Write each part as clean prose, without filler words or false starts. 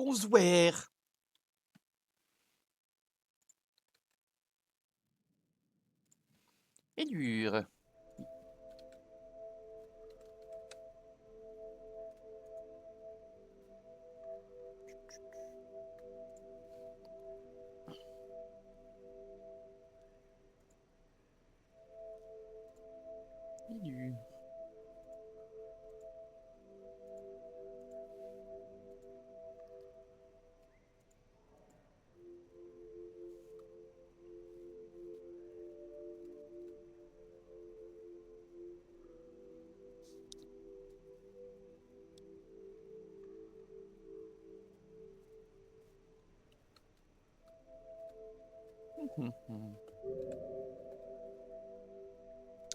Bonsoir. Et dur. Et dur.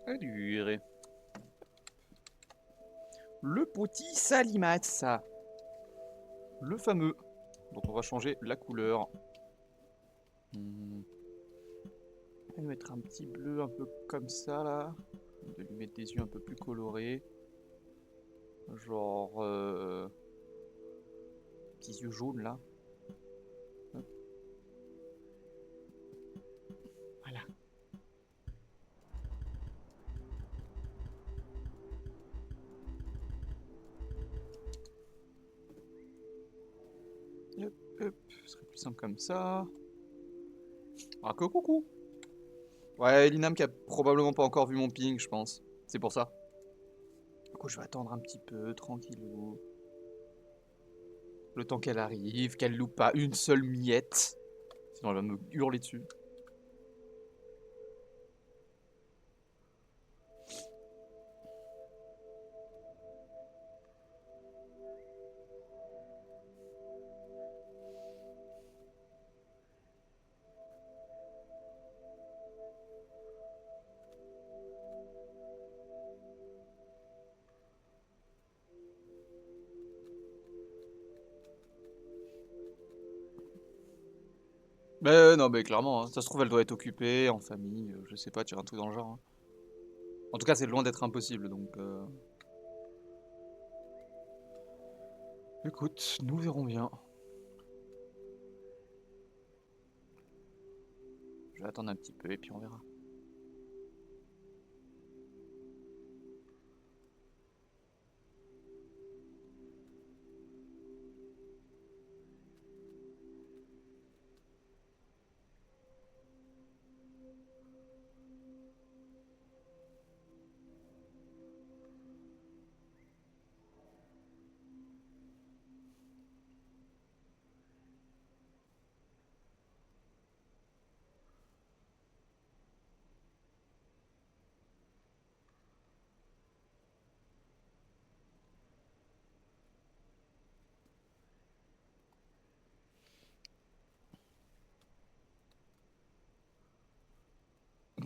Et dur. Le petit Salimat. Le fameux. Donc on va changer la couleur. On va lui mettre un petit bleu un peu comme ça là. On va lui mettre des yeux un peu plus colorés. Genre petits yeux jaunes là. Hop. Voilà. Hop, hop. Ce serait plus simple comme ça. Ah que coucou. Ouais, Linam qui a probablement pas encore vu mon ping, je pense. C'est pour ça. Du coup, je vais attendre un petit peu, tranquillou. Le temps qu'elle arrive, qu'elle loupe pas une seule miette. Sinon, elle va me hurler dessus. Mais non, mais clairement, hein, ça se trouve, elle doit être occupée, en famille, je sais pas, tu un truc dans le genre. Hein. En tout cas, c'est loin d'être impossible, donc... Écoute, nous verrons bien. Je vais attendre un petit peu et puis on verra.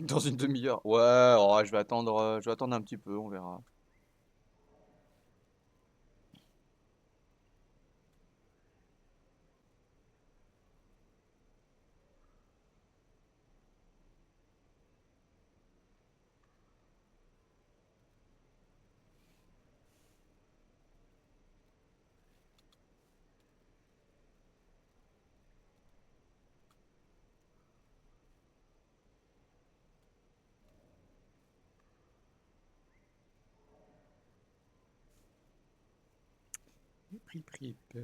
Dans une demi-heure. Ouais, oh, je vais attendre un petit peu, on verra. Prip, prip.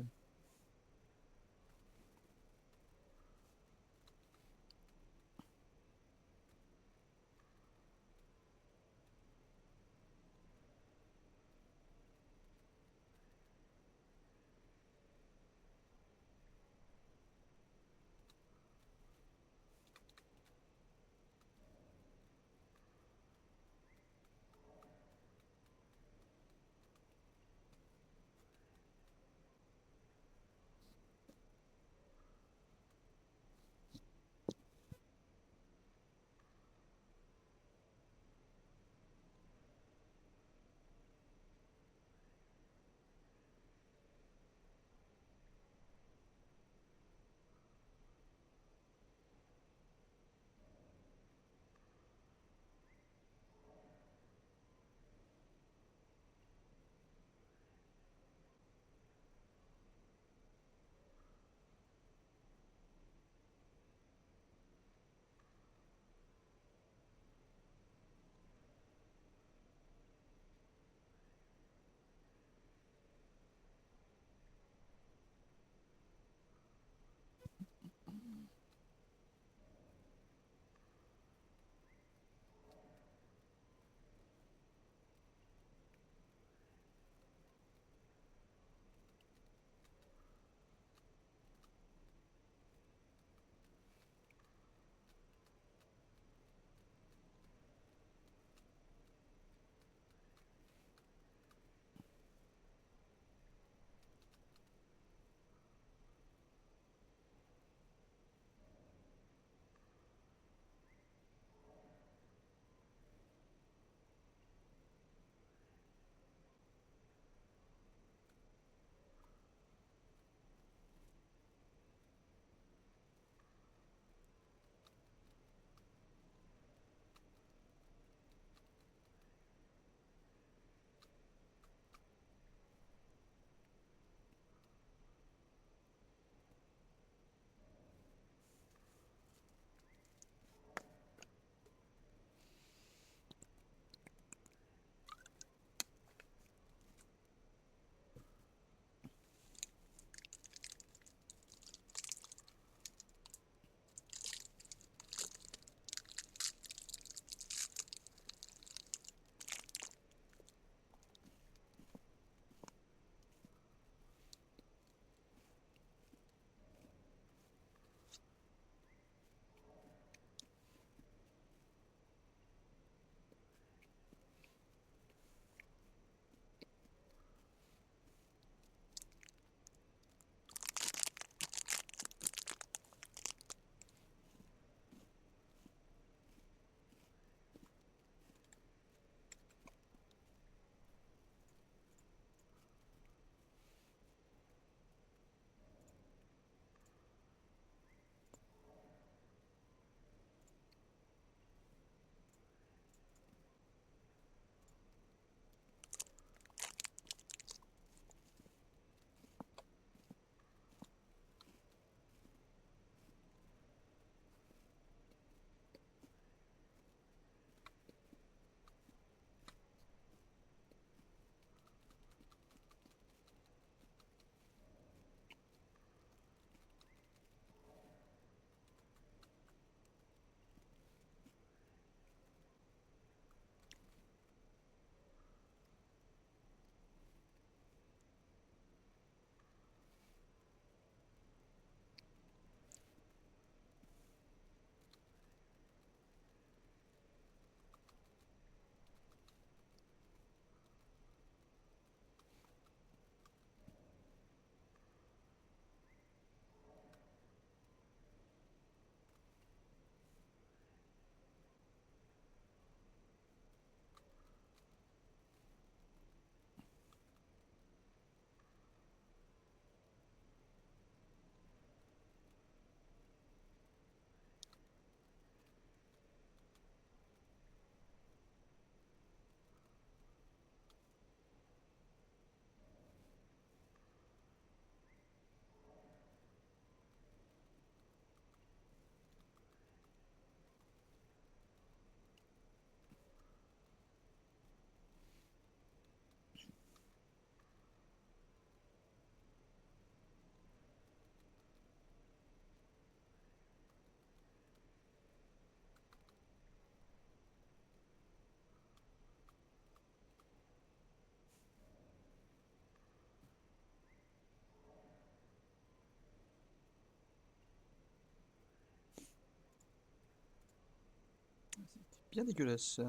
bien dégueulasse.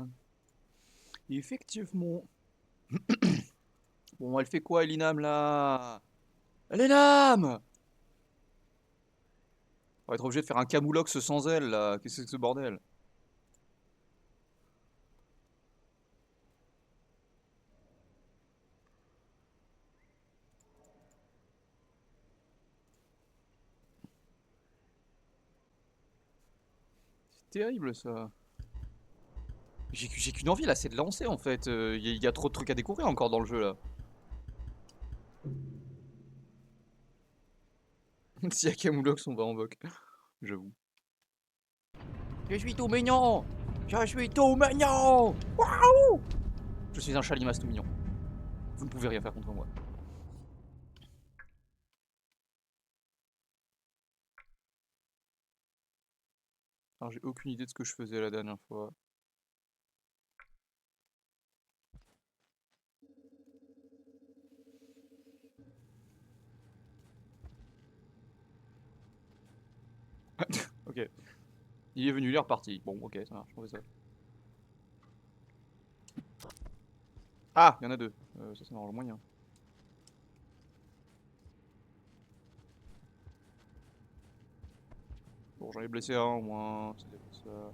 Effectivement. Bon, elle fait quoi, Elinam, là? Elinam! On va être obligé de faire un camoulox sans elle, là. Qu'est-ce que c'est que ce bordel? C'est terrible, ça. J'ai qu'une envie, là, c'est de lancer, en fait. Y a trop de trucs à découvrir encore dans le jeu, là. S'il y a camoulox, on va en voc. J'avoue. Je suis tout mignon! Je suis tout mignon! Waouh! Je suis un chalimace tout mignon. Vous ne pouvez rien faire contre moi. Alors, j'ai aucune idée de ce que je faisais la dernière fois. Ok. Il est venu, il est reparti. Bon, ok, ça marche, on fait ça. Ah, il y en a deux. Ça m'arrange moyen. Bon, j'en ai blessé un au moins. C'était pour ça.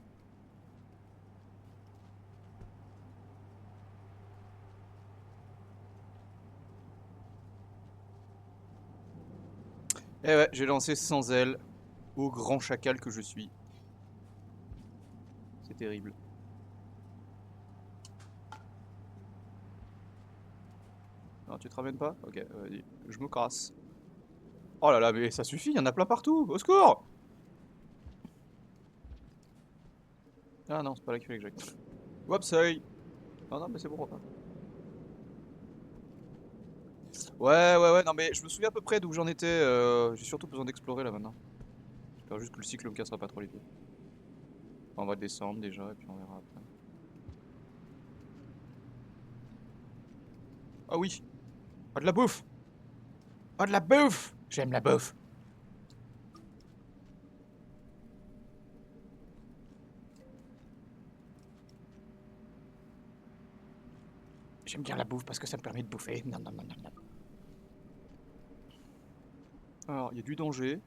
Eh ouais, j'ai lancé sans elle. Au grand chacal que je suis. C'est terrible. Non, tu te ramènes pas? Ok, vas-y. Je me casse. Oh là là, mais ça suffit, il y en a plein partout. Au secours! Ah non, c'est pas là qu'il fallait que j'aille. Whoopsie! Non, non, mais c'est bon, repas. Ouais, non, mais je me souviens à peu près d'où j'en étais. J'ai surtout besoin d'explorer là maintenant. J'espère juste que le cycle me cassera pas trop les pieds. On va descendre déjà et puis on verra après. Ah oui! Ah, de la bouffe! Ah, de la bouffe! J'aime la bouffe! J'aime bien la bouffe parce que ça me permet de bouffer. Non, non, non, non, non. Alors, il y a du danger.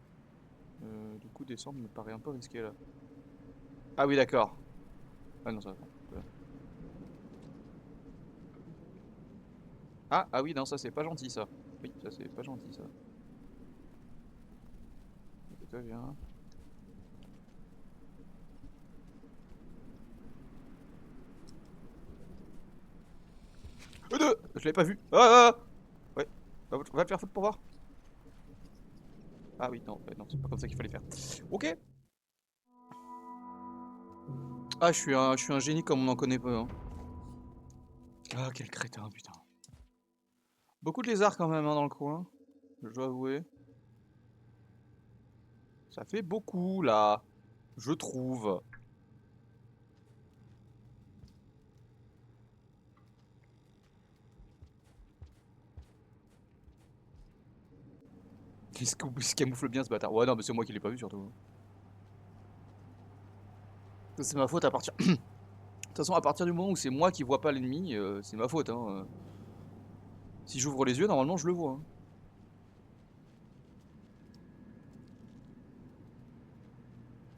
Du coup, descendre me paraît un peu risqué là. Ah oui, d'accord. Ah non, ça va. Ah oui, non, ça c'est pas gentil ça. Oui, ça c'est pas gentil ça. Ok, toi, viens. Deux! Je l'avais pas vu. Ouais. Va te faire foutre pour voir. Ah oui, non, ouais, non, c'est pas comme ça qu'il fallait faire. Ok. Ah, je suis un génie comme on en connaît peu, hein. Ah, quel crétin, putain. Beaucoup de lézards quand même hein, dans le coin. Je dois avouer. Ça fait beaucoup là. Je trouve. Il se camoufle bien ce bâtard. Ouais, non, mais c'est moi qui l'ai pas vu surtout. C'est ma faute à partir. De toute façon, à partir du moment où c'est moi qui vois pas l'ennemi, c'est ma faute. Hein. Si j'ouvre les yeux, normalement, je le vois.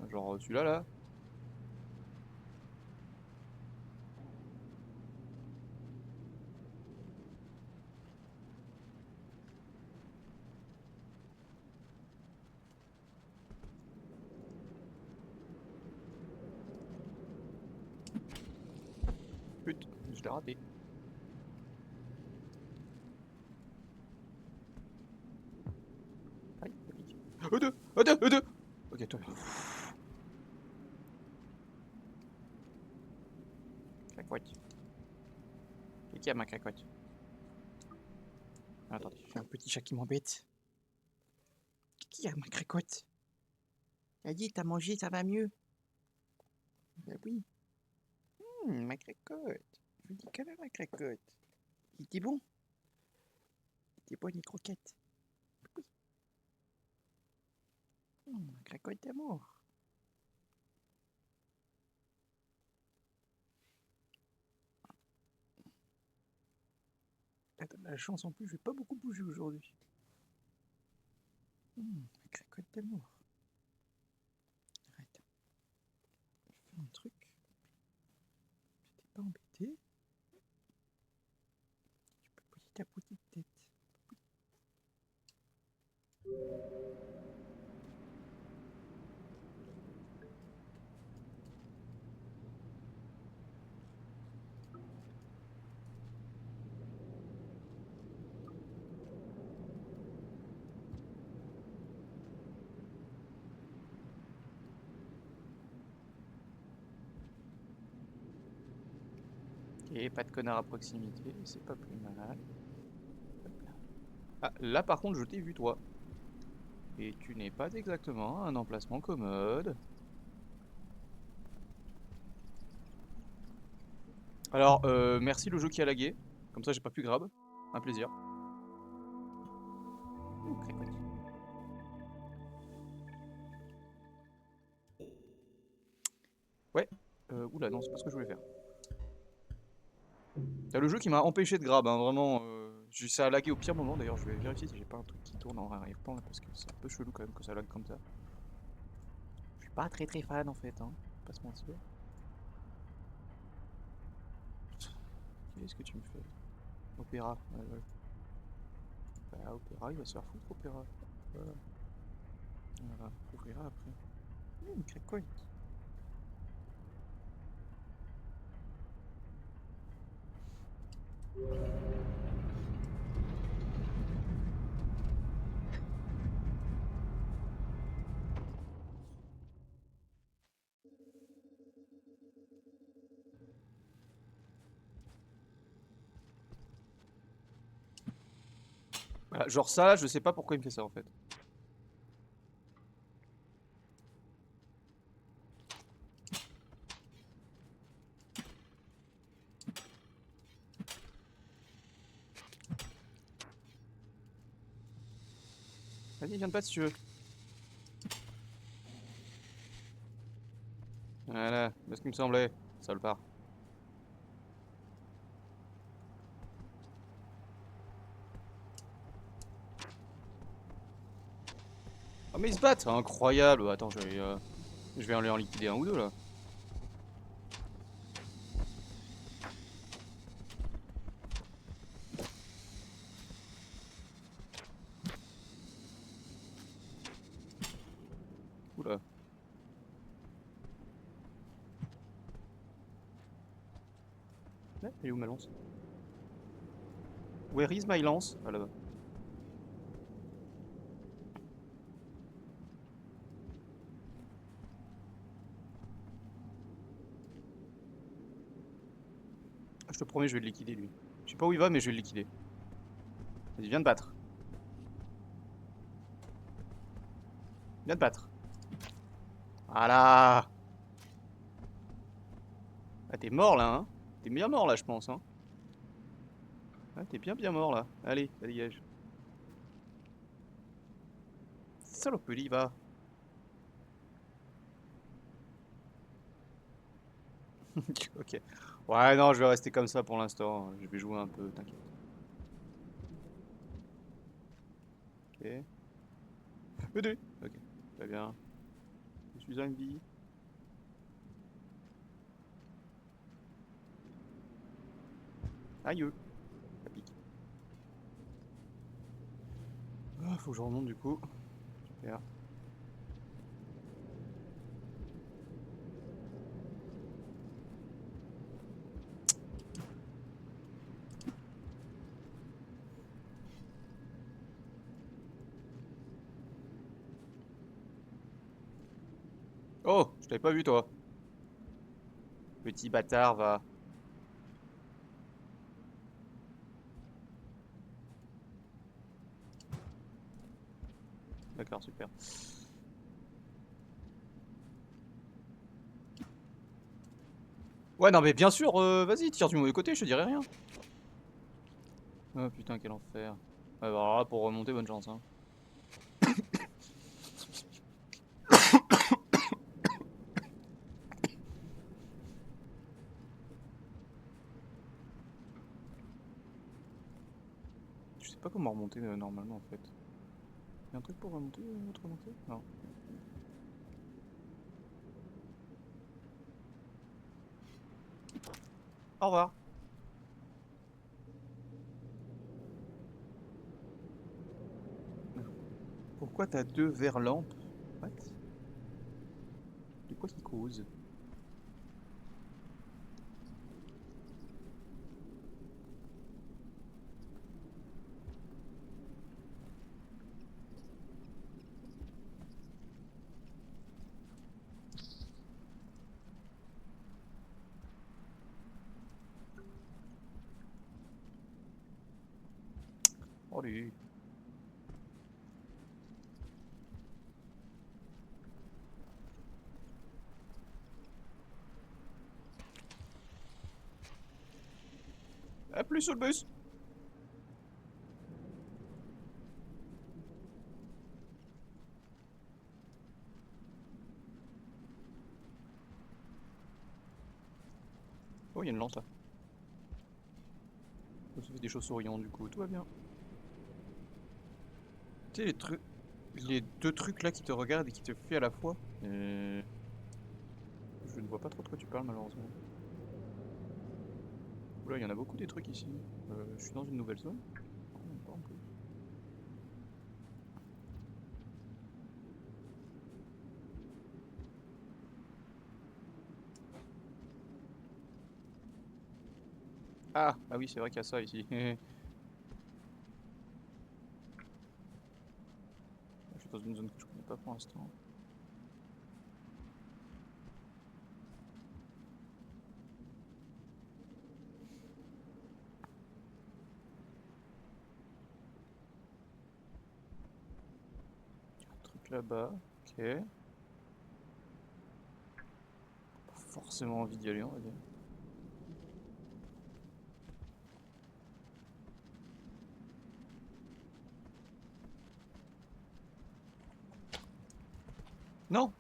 Hein. Genre celui-là, là. Putain, je l'ai raté. Aïe, ça pique. Deux! Deux! Ok, toi. Cracotte. Qui a ma cracotte? Attendez, j'ai un petit chat qui m'embête. Qui a ma cracotte? Elle dit, t'as mangé, ça va mieux. Ben oui. Ma cracotte. Je vous dis quand même ma cracotte. Il était bon. Il était bon, les croquettes. Oui. Ma cracotte d'amour. Ah, t'as de la chance en plus, je vais pas beaucoup bouger aujourd'hui. Cracotte d'amour. Arrête. Je fais un truc. T'es pas embêté. Tu peux poser ta petite tête. Ok, pas de connard à proximité, c'est pas plus mal. Hop là. Ah, là par contre, je t'ai vu toi. Et tu n'es pas exactement à un emplacement commode. Alors, merci le jeu qui a lagué. Comme ça, j'ai pas pu grab. Un plaisir. Ouh, cracotte. Ouais. Oula, non, c'est pas ce que je voulais faire. T'as le jeu qui m'a empêché de grab, hein, vraiment. Ça a lagué au pire moment. D'ailleurs, je vais vérifier si j'ai pas un truc qui tourne en arrière-plan là, parce que c'est un peu chelou quand même que ça lag comme ça. Je suis pas très fan en fait, hein. Pas se mentir. Qu'est-ce que tu me fais? Opéra. Ouais, ouais. Bah, Opéra, il va se faire foutre, Opéra. Voilà. Voilà. Ouvrira après. Cracotte. Voilà, genre ça, je sais pas pourquoi il me fait ça en fait. Vas-y, viens de pas si tu veux. Voilà, c'est ce qui me semblait. Ça le part. Oh mais ils se battent, incroyable. Attends, je vais aller en liquider un ou deux là. Oula. Ouais, elle est où ma lance? Where is my lance? Ah là-bas. Je te promets, je vais le liquider lui. Je sais pas où il va, mais je vais le liquider. Vas-y, viens de battre. Viens de battre. Voilà. Ah, t'es mort là, hein? T'es bien mort là, je pense, hein? Ah, t'es bien mort là. Allez, ça dégage. Saloperie, va. Ok. Ouais, non, je vais rester comme ça pour l'instant. Je vais jouer un peu, t'inquiète. Ok. ED. Ok, très bien. Je suis un vie. Aïe. Ça pique. Ah, faut que je remonte du coup. Super. Oh, je t'avais pas vu toi. Petit bâtard, va. D'accord, super. Ouais, non, mais bien sûr, vas-y, tire du mauvais côté, je te dirai rien. Oh putain, quel enfer. Ouais, bah, alors là, pour remonter, bonne chance, hein. Je sais pas comment remonter normalement en fait. Y a un truc pour remonter autrement que ça? Non. Au revoir. Pourquoi t'as deux verres lampes? What? De quoi qui cause? Oh lui. A plus sur le bus. Oh, il y a une lampe là. Ça fait des chauves-souris du coup, tout va bien. Tu sais, les trucs. Les deux trucs là qui te regardent et qui te fuient à la fois. Je ne vois pas trop de quoi tu parles malheureusement. Oula, il y en a beaucoup des trucs ici. Je suis dans une nouvelle zone. Non, même pas en plus. Ah oui, c'est vrai qu'il y a ça ici. Je suis dans une zone que je connais pas pour l'instant. Un truc là-bas, ok. Pas forcément envie d'y aller, on va dire. Non!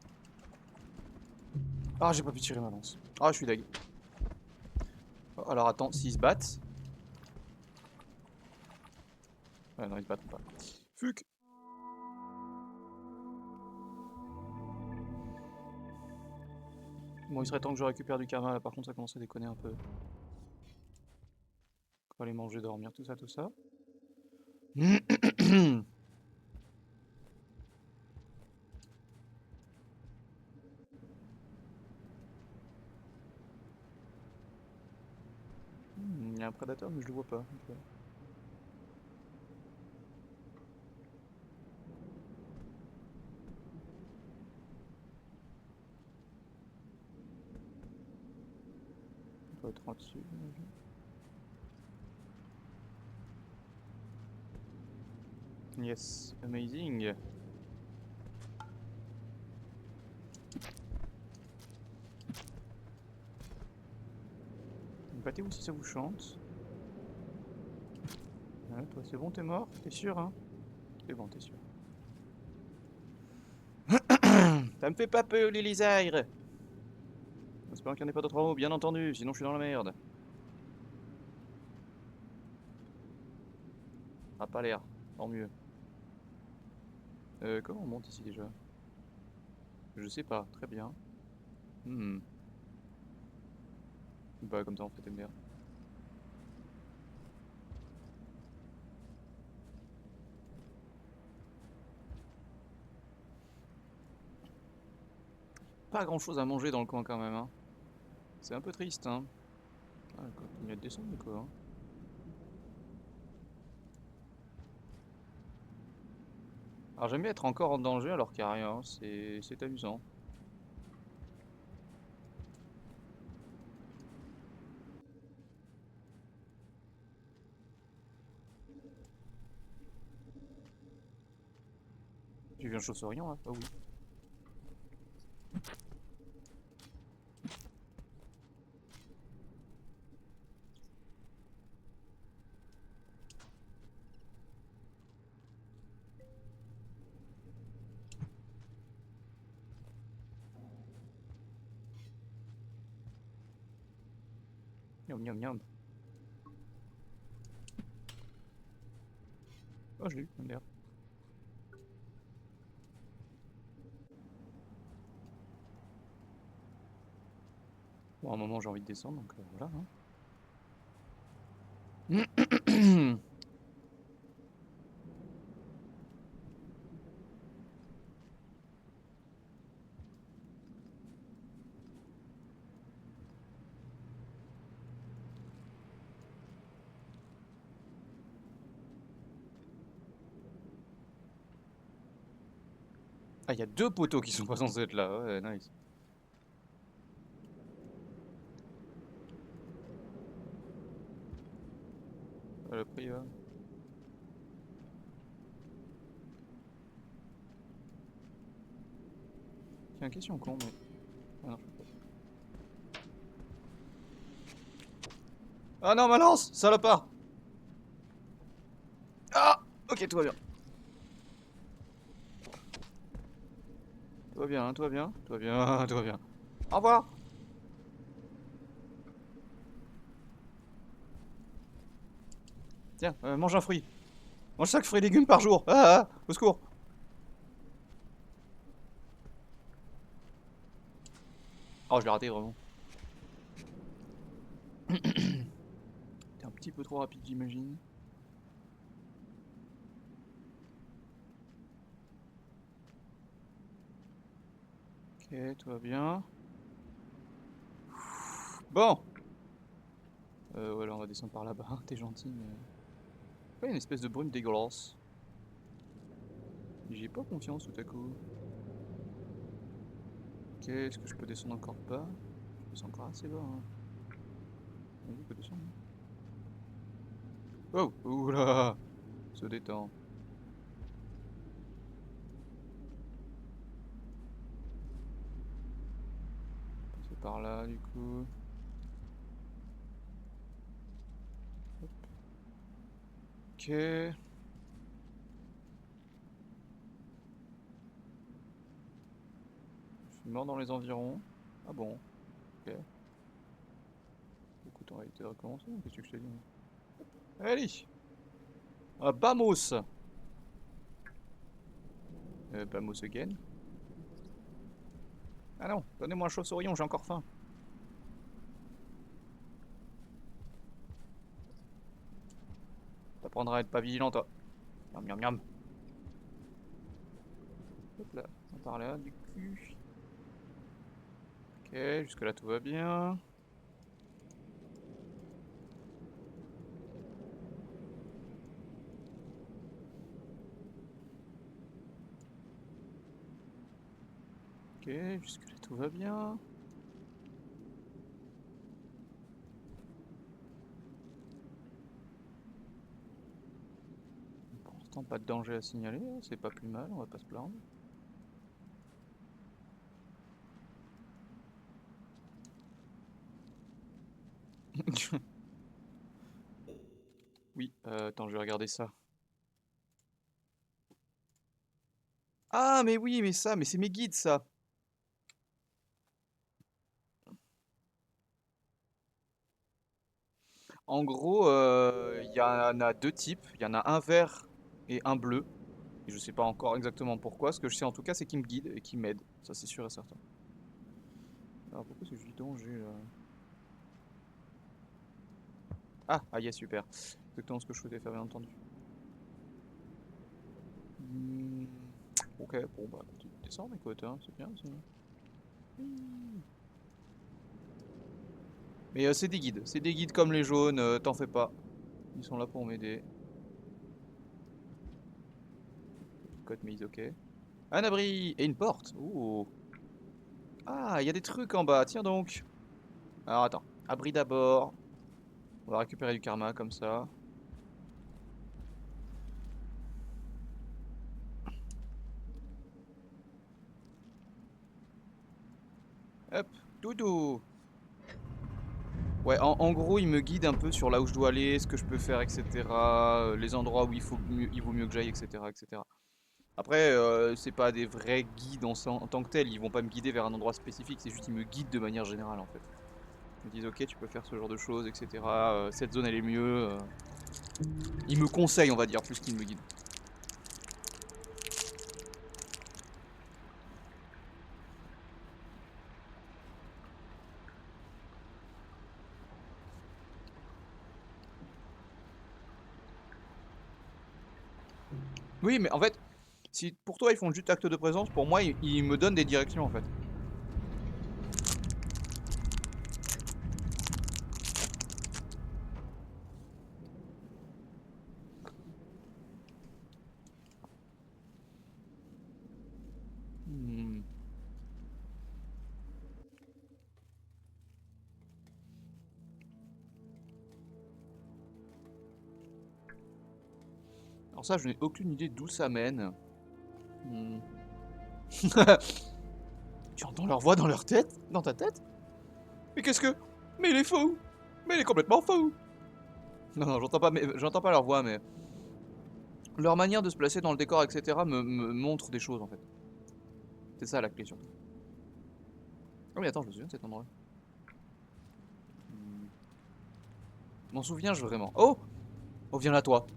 Ah, j'ai pas pu tirer ma lance. Ah, je suis deg. Oh, alors attends, s'ils se battent. Ouais, non, ils se battent pas. Fuck! Bon, il serait temps que je récupère du karma là, par contre, ça commence à déconner un peu. On va aller manger, dormir, tout ça, tout ça. Il y a un prédateur, mais je le vois pas. Ok. On doit être en dessus, j'imagine. Yes, amazing. Battez-vous si ça vous chante. Ouais, toi, c'est bon, t'es mort? T'es sûr, hein? C'est bon, t'es sûr. Ça me fait pas peur, les lézards! J'espère qu'il n'y en ait pas d'autres en haut, bien entendu, sinon je suis dans la merde. Ah, pas l'air, tant mieux. Comment on monte ici déjà? Je sais pas, très bien. Hmm. Bah, comme ça on fait tes merdes. Pas grand chose à manger dans le coin quand même, hein. C'est un peu triste, hein. Ah, il continue à descendre, quoi. Hein. Alors j'aime bien être encore en danger alors qu'il n'y a rien, c'est amusant. J'ai vu un chauve-souris, hein? Oh oui. Miam miam miam. Oh, je l'ai eu, merde. Bon, à un moment, j'ai envie de descendre, donc voilà. Hein. Ah, il y a 2 poteaux qui sont pas censés être là. Ouais, nice. Le prix, Tiens, question con, mais. Ah non, je peux pas. Ah non, ma lance, salopard! Ah! Ok, tout va bien. Tout va bien, tout va bien, tout va bien, tout va bien. Au revoir! Tiens, mange un fruit. Mange 5 fruits et légumes par jour. Ah, au secours. Oh, je l'ai raté vraiment. T'es un petit peu trop rapide, j'imagine. Ok, tout va bien. Bon. Ouais, là, on va descendre par là-bas. T'es gentil, mais. Ouais, une espèce de brume dégueulasse. J'ai pas confiance tout à coup. Ok, est-ce que je peux descendre encore bas? Je descends encore assez bas, hein. Oui, je peux descendre. Oh, oula! Se détend. C'est par là, du coup. Hop. Ok. Je suis mort dans les environs. Ah bon, ok. Écoute, on va essayer de recommencer. Qu'est-ce que je t'ai dit? Allez! Ah, Bamos! Bamos again. Ah non, donnez-moi un chauve-souris, j'ai encore faim. T'apprendras à être pas vigilant, toi. Miam miam miam. Hop là, on part là, du cul. Ok, jusque là tout va bien. Ok, jusque là tout va bien. Pour l'instant, pas de danger à signaler, hein, c'est pas plus mal, on va pas se plaindre. Oui, attends, je vais regarder ça. Ah, mais oui, mais ça, mais c'est mes guides, ça. En gros, il y en a 2 types. Il y en a un vert et un bleu. Et je sais pas encore exactement pourquoi. Ce que je sais en tout cas, c'est qu'ils me guident et qu'ils m'aident. Ça, c'est sûr et certain. Alors pourquoi c'est juste danger là? Ah, yes, super. Exactement ce que je souhaitais faire, bien entendu. Hmm, ok, bon, bah, continue de descendre, écoute, hein, c'est bien aussi. Oui. Mais c'est des guides comme les jaunes, t'en fais pas. Ils sont là pour m'aider. Code mise, ok. Un abri et une porte. Ouh. Ah, il y a des trucs en bas, tiens donc. Alors attends, abri d'abord. On va récupérer du karma comme ça. Hop, doudou. Ouais, en gros, il me guide un peu sur là où je dois aller, ce que je peux faire, etc. Les endroits où il vaut mieux que j'aille, etc., etc. Après, c'est pas des vrais guides en tant que tels, ils vont pas me guider vers un endroit spécifique, c'est juste ils me guident de manière générale en fait. Ils me disent ok, tu peux faire ce genre de choses, etc. Cette zone elle est mieux. Ils me conseillent, on va dire, plus qu'ils me guident. Oui, mais en fait, si pour toi ils font juste acte de présence, pour moi ils me donnent des directions en fait. Hmm. Alors ça, je n'ai aucune idée d'où ça mène. Hmm. Tu entends leur voix dans leur tête? Dans ta tête? Mais qu'est-ce que... Mais il est fou! Mais il est complètement fou! Non, non, j'entends pas leur voix, mais... Leur manière de se placer dans le décor, etc. me montre des choses, en fait. C'est ça la clé, surtout. Oh mais attends, je me souviens de cet endroit. Hmm. M'en souviens-je vraiment? Oh! Oh, viens là, toi!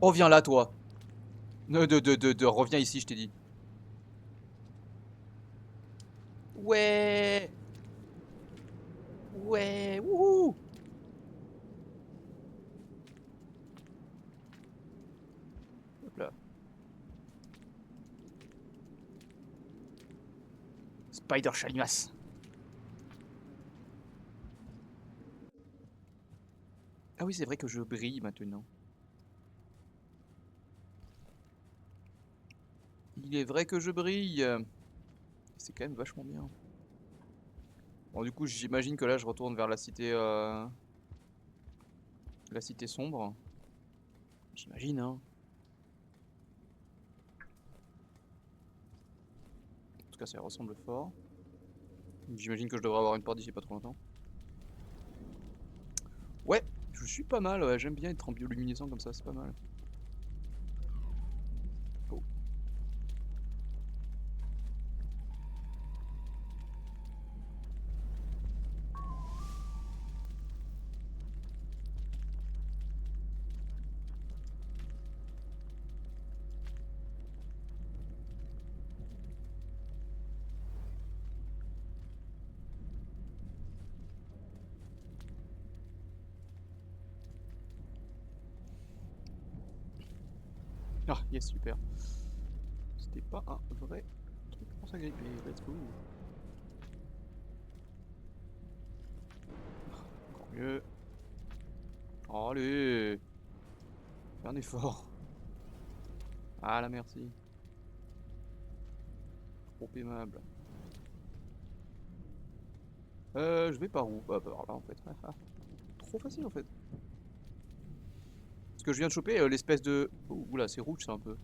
Oh, viens là, toi! Reviens ici, je t'ai dit. Ouais! Ouais! Wouhou! Hop là. Spider Chalimas. Ah oui, c'est vrai que je brille maintenant. Il est vrai que je brille. C'est quand même vachement bien. Bon, du coup, j'imagine que là, je retourne vers la cité sombre. J'imagine, hein. En tout cas, ça y ressemble fort. J'imagine que je devrais avoir une porte d'ici pas trop longtemps. Ouais, je suis pas mal, ouais. J'aime bien être en bioluminescent comme ça, c'est pas mal. Oh. Ah, yes, super. C'était pas un vrai truc pour s'agripper. Let's go. Encore mieux. Allez, fais un effort. Ah, la merci. Trop aimable. Je vais par où? Bah, par là en fait. Trop facile en fait. Ce que je viens de choper, l'espèce de... Oh, oula, c'est rouge ça un peu.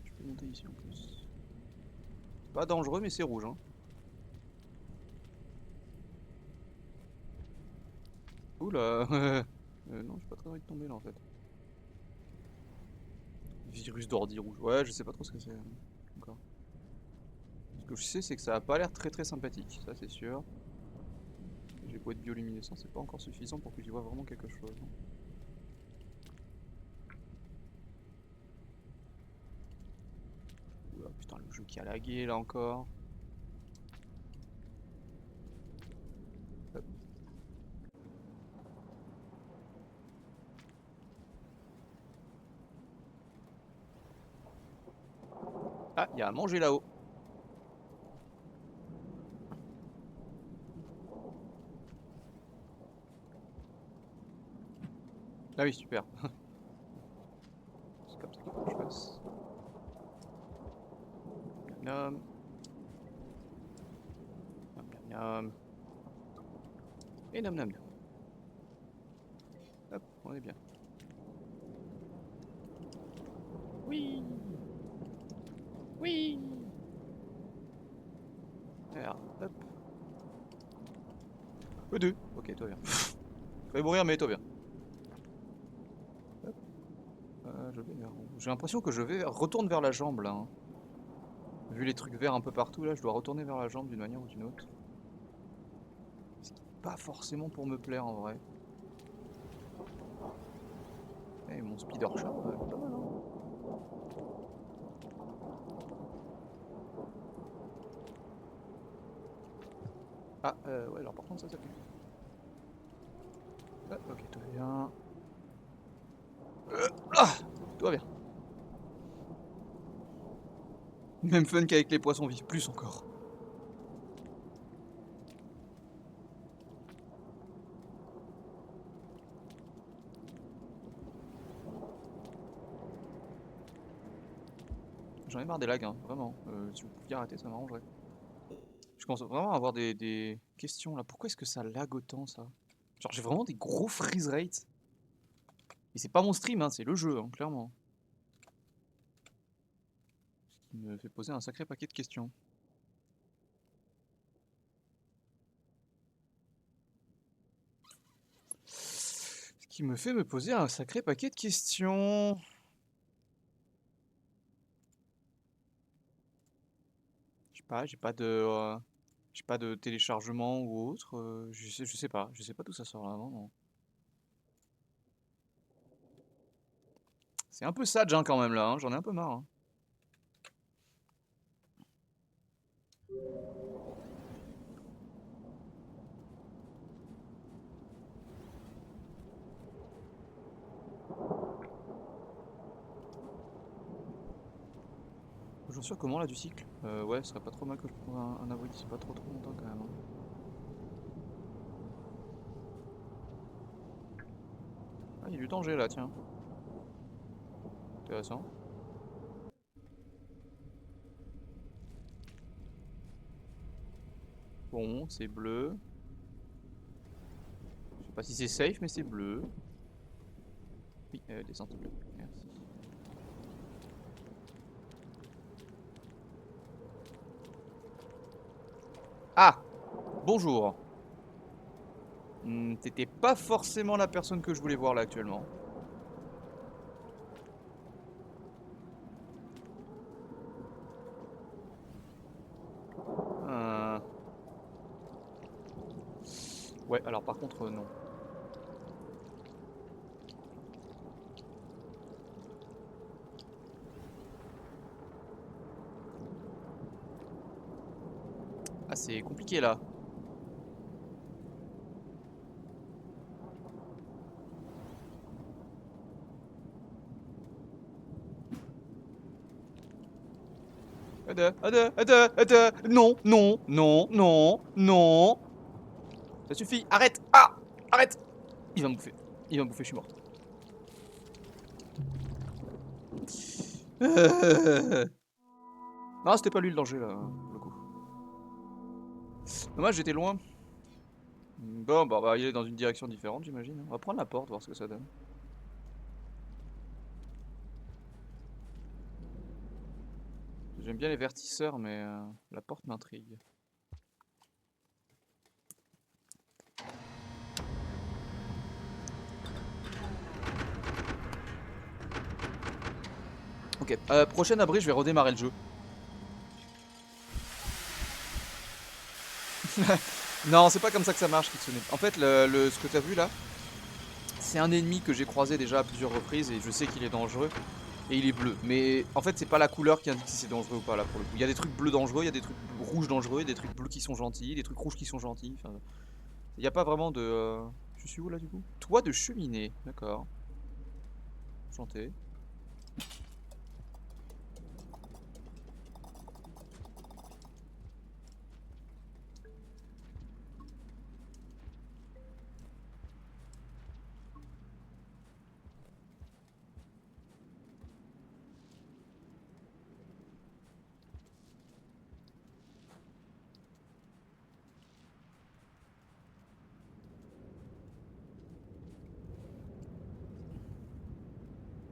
Je peux monter ici en plus. Pas dangereux, mais c'est rouge, hein. Oula. Non, j'ai pas très envie de tomber là en fait. Virus d'ordi rouge. Ouais, je sais pas trop ce que c'est encore. Ce que je sais, c'est que ça a pas l'air très très sympathique, ça c'est sûr. J'ai beau être bioluminescent, c'est pas encore suffisant pour que j'y vois vraiment quelque chose. Oula, putain, le jeu qui a lagué là encore. Hop. Ah, il y a à manger là-haut. Ah oui, super. C'est comme ça qu'il faut que je fasse. Miam, miam, miam, miam. Et nam nam nam. Hop, on est bien. Oui, oui. Alors, hop. Deux. Ok, toi bien. Je vais mourir, mais toi bien. Hop. Je vais vers où? J'ai l'impression que je vais retourne vers la jambe là, hein. Vu les trucs verts un peu partout là, je dois retourner vers la jambe d'une manière ou d'une autre. Ce qui n'est pas forcément pour me plaire en vrai. Eh, mon speeder chat, pas mal, hein. Ah, ouais, alors par contre ça pue. Ah, ok, tout va bien. Ah, tout va bien. Même fun qu'avec les poissons vifs, plus encore. J'en ai marre des lags, hein, vraiment. Si vous pouviez arrêter, ça m'arrangerait. Je commence vraiment à avoir des questions là. Pourquoi est-ce que ça lag autant ça? Genre j'ai vraiment des gros freeze rates. Et c'est pas mon stream, hein, c'est le jeu, hein, clairement. Ce qui me fait poser un sacré paquet de questions. Ce qui me fait me poser un sacré paquet de questions. Je sais pas, j'ai pas de téléchargement ou autre. Je sais pas, je sais pas d'où ça sort là. Non. C'est un peu sage hein, quand même là, hein, j'en ai un peu marre. Hein. J'en suis à comment là du cycle? Ouais, ce serait pas trop mal que je trouve un abri d'ici pas trop longtemps quand même. Hein. Ah, il y a du danger là, tiens. Intéressant. Bon, c'est bleu. Je sais pas si c'est safe, mais c'est bleu. Oui, descente bleue. Merci. Ah! Bonjour. T'étais pas forcément la personne que je voulais voir là actuellement. Euh, Ouais, alors par contre, non. Ah, c'est compliqué là. Non, non, non, non, non. Ça suffit, arrête. Ah! Arrête! Il va me bouffer. Il va me bouffer, je suis mort. Non, c'était pas lui le danger là, pour le coup. Dommage, j'étais loin. Bon, bah, on va aller dans une direction différente, j'imagine. On va prendre la porte, voir ce que ça donne. J'aime bien les vertisseurs, mais la porte m'intrigue. Ok, prochain abri, je vais redémarrer le jeu. Non, c'est pas comme ça que ça marche, Kitsune. En fait, ce que t'as vu là, c'est un ennemi que j'ai croisé déjà à plusieurs reprises et je sais qu'il est dangereux. Et il est bleu. Mais en fait, c'est pas la couleur qui indique si c'est dangereux ou pas là pour le coup. Il y a des trucs bleus dangereux, il y a des trucs rouges dangereux, des trucs bleus qui sont gentils, des trucs rouges qui sont gentils. Enfin, il n'y a pas vraiment de. Je suis où là du coup? Toit de cheminée, d'accord. Chanté.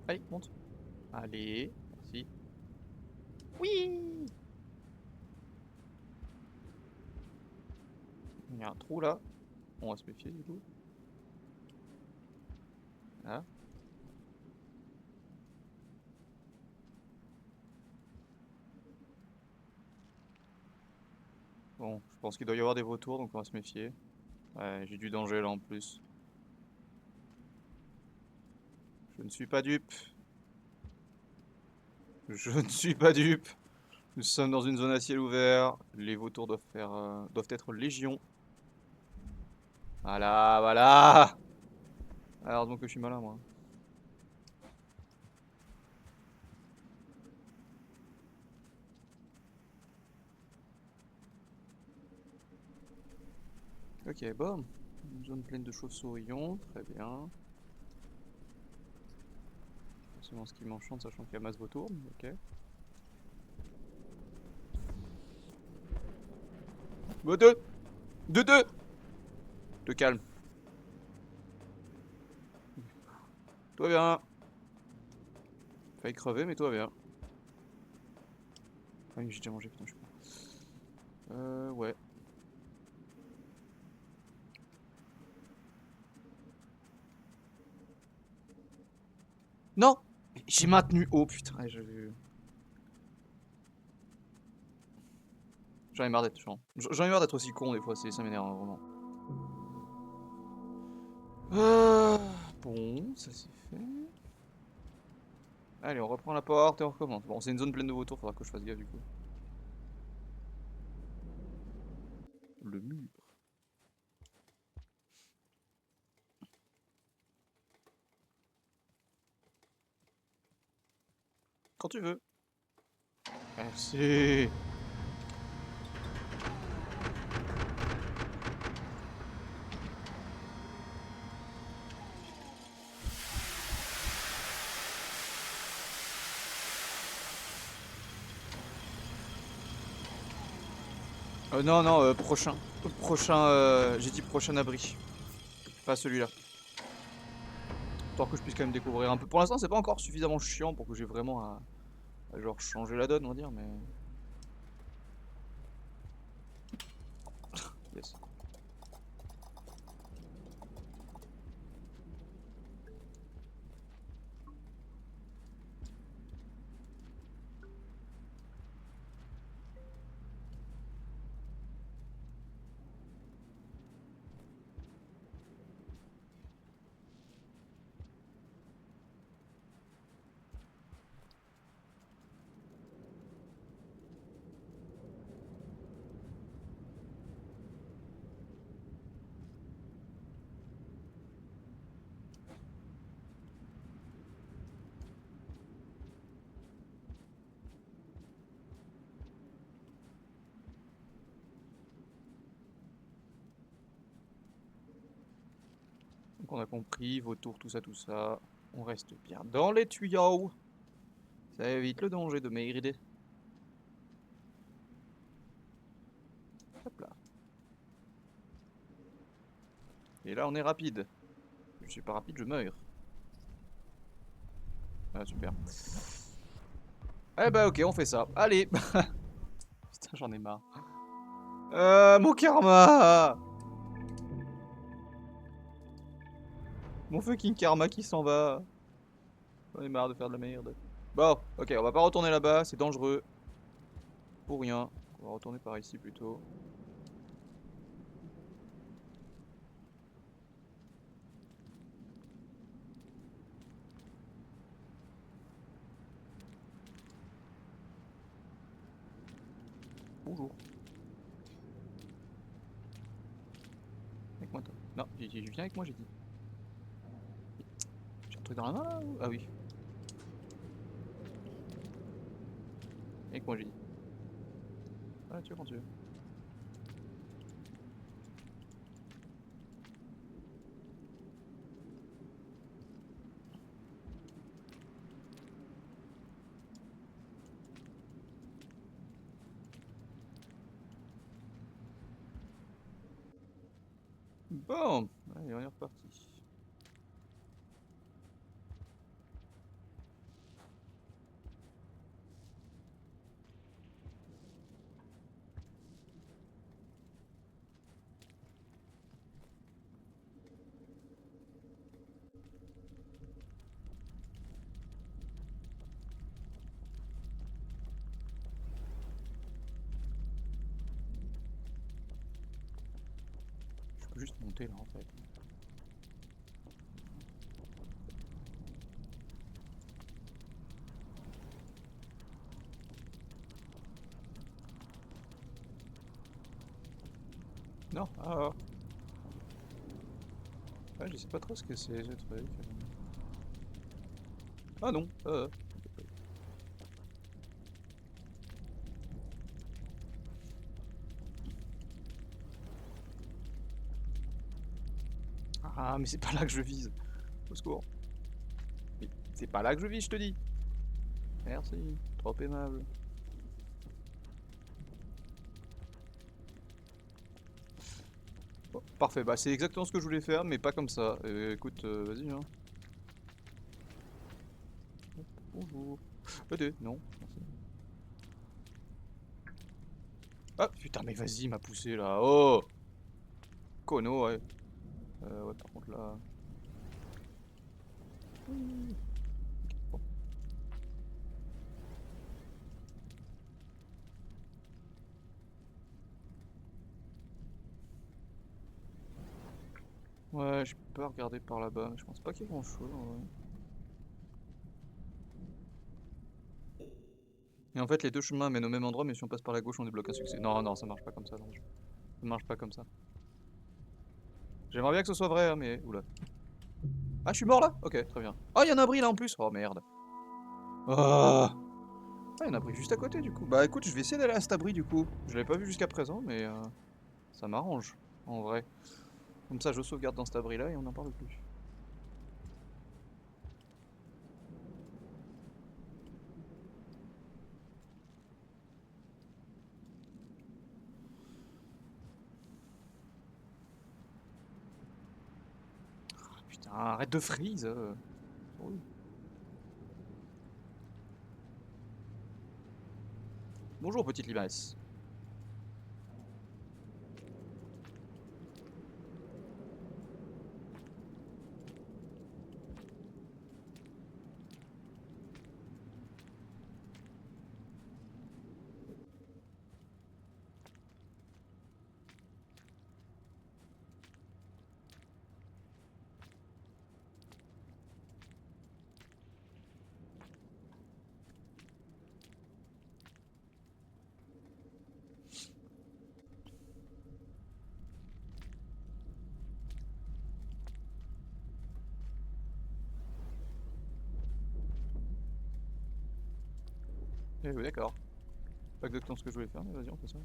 Allez, monte. Allez, merci. Oui. Il y a un trou là. On va se méfier du coup. Là. Bon, je pense qu'il doit y avoir des vautours, donc on va se méfier. Ouais, j'ai du danger là en plus. Je ne suis pas dupe. Je ne suis pas dupe. Nous sommes dans une zone à ciel ouvert. Les vautours doivent être légion. Voilà, voilà. Alors donc que je suis malin moi. Ok, bon. Une zone pleine de chauves-sourillons, très bien. Forcément ce qui m'enchante, sachant qu'il y a masse vautour, ok. Deux! Deux! Te calme. Toi bien. Failli crever, mais toi bien. Ah oui, j'ai déjà mangé, putain, je suis con. Ouais. Non! J'ai maintenu. Oh putain, j'en ai marre d'être chiant. J'en ai marre d'être aussi con des fois, ça m'énerve hein, vraiment. Bon, ça c'est fait. Allez, on reprend la porte et on recommence. Bon, c'est une zone pleine de vautours, faudra que je fasse gaffe du coup. Le mur. Quand tu veux. Merci. Non, non, prochain. Prochain, j'ai dit prochain abri. Pas celui-là. Tant que je puisse quand même découvrir un peu. Pour l'instant, c'est pas encore suffisamment chiant pour que j'ai vraiment à genre changer la donne, on va dire, mais. Yes. Donc on a compris, vautour, tout ça, tout ça. On reste bien dans les tuyaux. Ça évite le danger de merde. Hop là. Et là, on est rapide. Je suis pas rapide, je meurs. Ah, super. Eh bah, ok, on fait ça. Allez. Putain, j'en ai marre. Mon karma. Mon fucking karma qui s'en va. J'en ai marre de faire de la merde. Bon, ok, on va pas retourner là-bas, c'est dangereux. Pour rien. On va retourner par ici plutôt. Bonjour. Avec moi, toi. Non, viens avec moi, j'ai dit. J'ai un truc dans la main là Ah oui. Avec moi, j'ai dit. Ah, tu veux quand tu veux. Bon, allez, on est reparti. Je peux juste monter là en fait. Non, ah, je sais pas trop ce que c'est ce truc. Ah non, Ah, mais c'est pas là que je vise. Au secours. Mais c'est pas là que je vise, je te dis. Merci, trop aimable. Bon, parfait, bah c'est exactement ce que je voulais faire, mais pas comme ça. Écoute, vas-y, hein. Hop, bonjour. Non, merci. Ah, putain, mais vas-y, m'a poussé là. Oh! Kono, ouais. Ouais, par contre là. Oui. Bon. Ouais, je peux regarder par là-bas, mais je pense pas qu'il y ait grand-chose en vrai. Et en fait, les deux chemins mènent au même endroit, mais si on passe par la gauche, on débloque un succès. Non, non, ça marche pas comme ça dans le jeu. Ça marche pas comme ça. J'aimerais bien que ce soit vrai, hein, mais. Oula. Ah, je suis mort là? Ok, très bien. Oh, il y a un abri là en plus! Oh merde. Ah, il y a un abri juste à côté du coup. Bah écoute, je vais essayer d'aller à cet abri du coup. Je l'avais pas vu jusqu'à présent, mais ça m'arrange en vrai. Comme ça, je sauvegarde dans cet abri là et on n'en parle plus. Ah, putain, arrête de freeze! Oui. Bonjour, petite limace. Eh oui, d'accord. Pas exactement ce que je voulais faire, mais vas-y, on fait ça.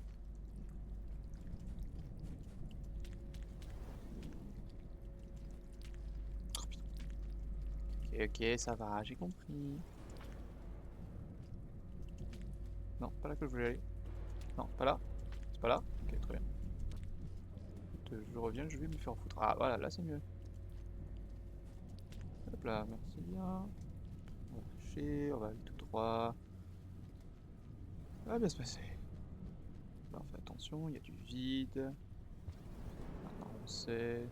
Oh, putain. Ok, ok, ça va, j'ai compris. Non, pas là que je voulais aller. Non, pas là. C'est pas là. Ok, très bien. Écoute, je reviens, je vais me faire foutre. Ah, voilà, là c'est mieux. Hop là, merci bien. On va lâcher, on va aller tout droit. Ça va bien se passer. Là, on fait attention, il y a du vide. Maintenant, on sait.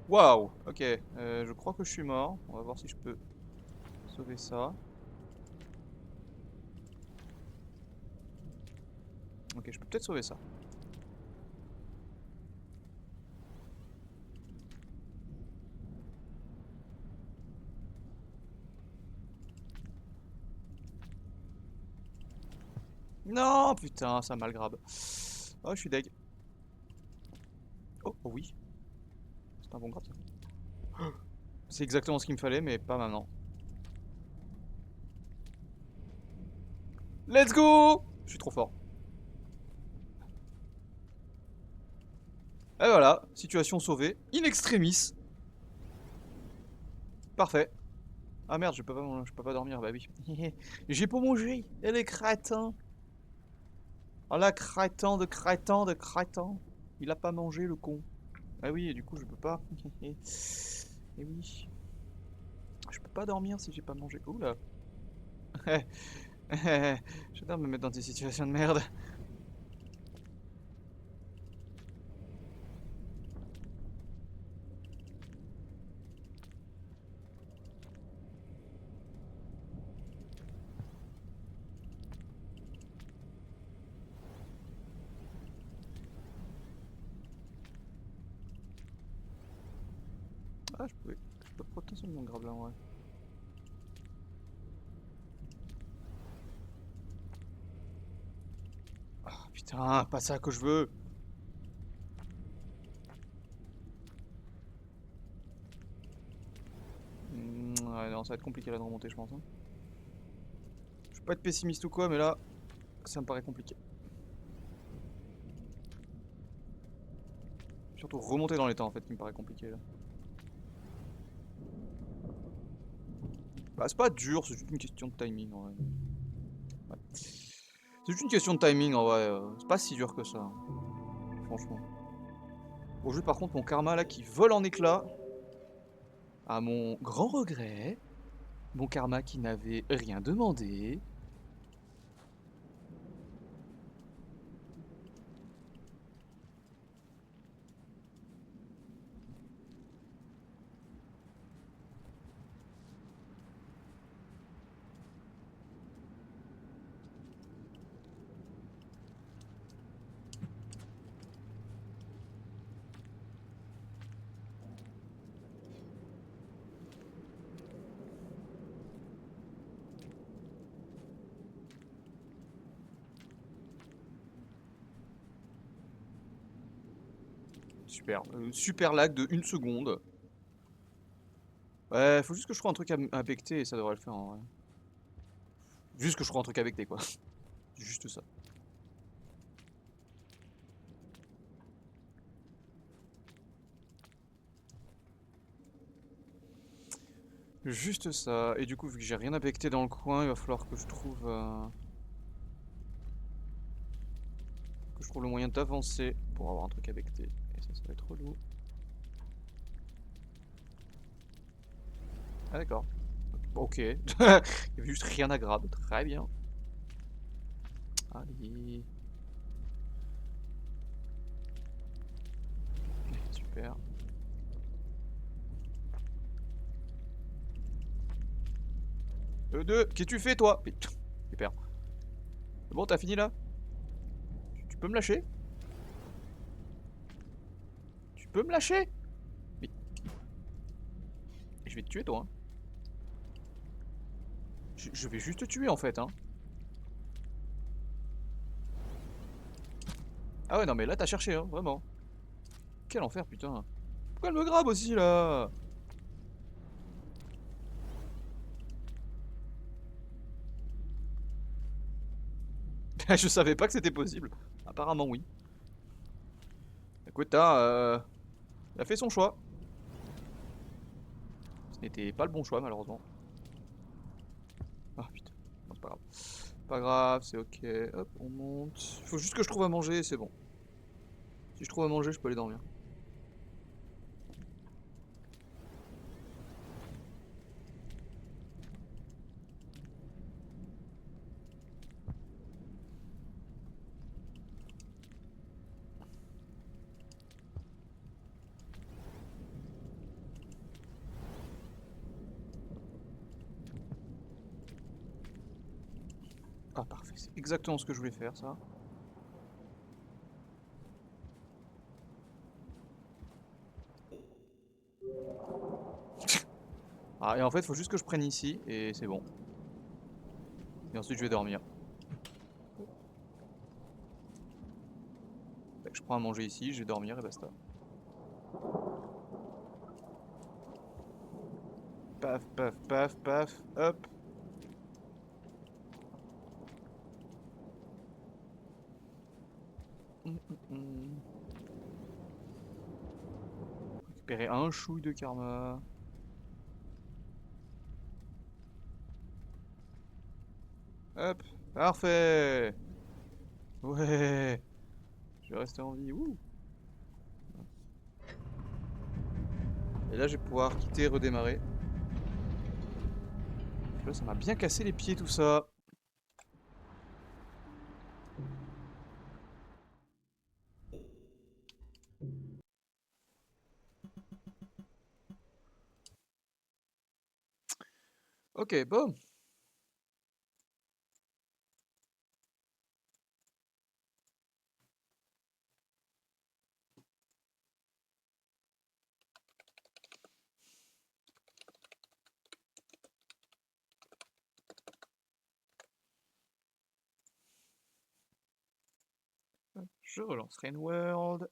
Waouh! Ok, je crois que je suis mort. On va voir si je peux sauver ça. Ok, je peux peut-être sauver ça. Non, putain, ça mal grab. Oh, je suis deg. Oh, oh oui, c'est un bon grab ça. C'est exactement ce qu'il me fallait, mais pas maintenant. Let's go! Je suis trop fort. Et voilà, situation sauvée. In extremis. Parfait. Ah merde, je peux pas dormir, bah oui. J'ai pas mangé. Elle est crétin. Oh la crétin de crétin de crétin. Il a pas mangé le con. Ah oui, et du coup je peux pas. Et oui. Je peux pas dormir si j'ai pas mangé. Oula. J'adore me mettre dans des situations de merde. Ah, je peux potentiellement grave là en vrai. Ah putain, pas ça que je veux. Ouais, non, ça va être compliqué là de remonter, je pense, hein. Je veux pas être pessimiste ou quoi, mais là. ça me paraît compliqué. Surtout remonter dans les temps en fait qui me paraît compliqué là. Bah c'est pas dur, c'est juste une question de timing en vrai. Ouais. C'est juste une question de timing en vrai, c'est pas si dur que ça, hein, franchement. Bon juste par contre mon karma là qui vole en éclats. À mon grand regret, mon karma qui n'avait rien demandé. Super, super lag de 1 seconde. Ouais, faut juste que je trouve un truc à becter et ça devrait le faire en vrai. Juste que je trouve un truc à becter quoi. Juste ça. Juste ça. Et du coup, vu que j'ai rien à becter dans le coin, il va falloir que je trouve le moyen d'avancer pour avoir un truc à becter. Et ça va être relou. Ah d'accord. Ok. Il y avait juste rien à grab. Très bien. Allez. Super. Qu'est-ce que tu fais toi? Super. C'est bon, t'as fini là? Tu peux me lâcher? Tu peux me lâcher? Mais... Je vais te tuer toi. Hein. Je vais juste te tuer en fait. Hein. Ah ouais, non mais là t'as cherché, hein, vraiment. Quel enfer, putain. Pourquoi elle me grabe aussi là? Je savais pas que c'était possible. Apparemment oui. Écoute, il a fait son choix. Ce n'était pas le bon choix malheureusement. Ah putain, non, c'est pas grave. Pas grave, c'est ok. Hop, on monte. Il faut juste que je trouve à manger, c'est bon. Si je trouve à manger, je peux aller dormir. Ah parfait, c'est exactement ce que je voulais faire ça. Ah et en fait, il faut juste que je prenne ici et c'est bon. Et ensuite je vais dormir. Je prends à manger ici, je vais dormir et basta. Paf, paf, paf, paf, hop. Récupérer un chouille de karma. Hop, parfait. Ouais, je vais rester en vie. Ouh. Et là, je vais pouvoir quitter et redémarrer. Là, ça m'a bien cassé les pieds tout ça. Ok, bon. Je relance Rain World.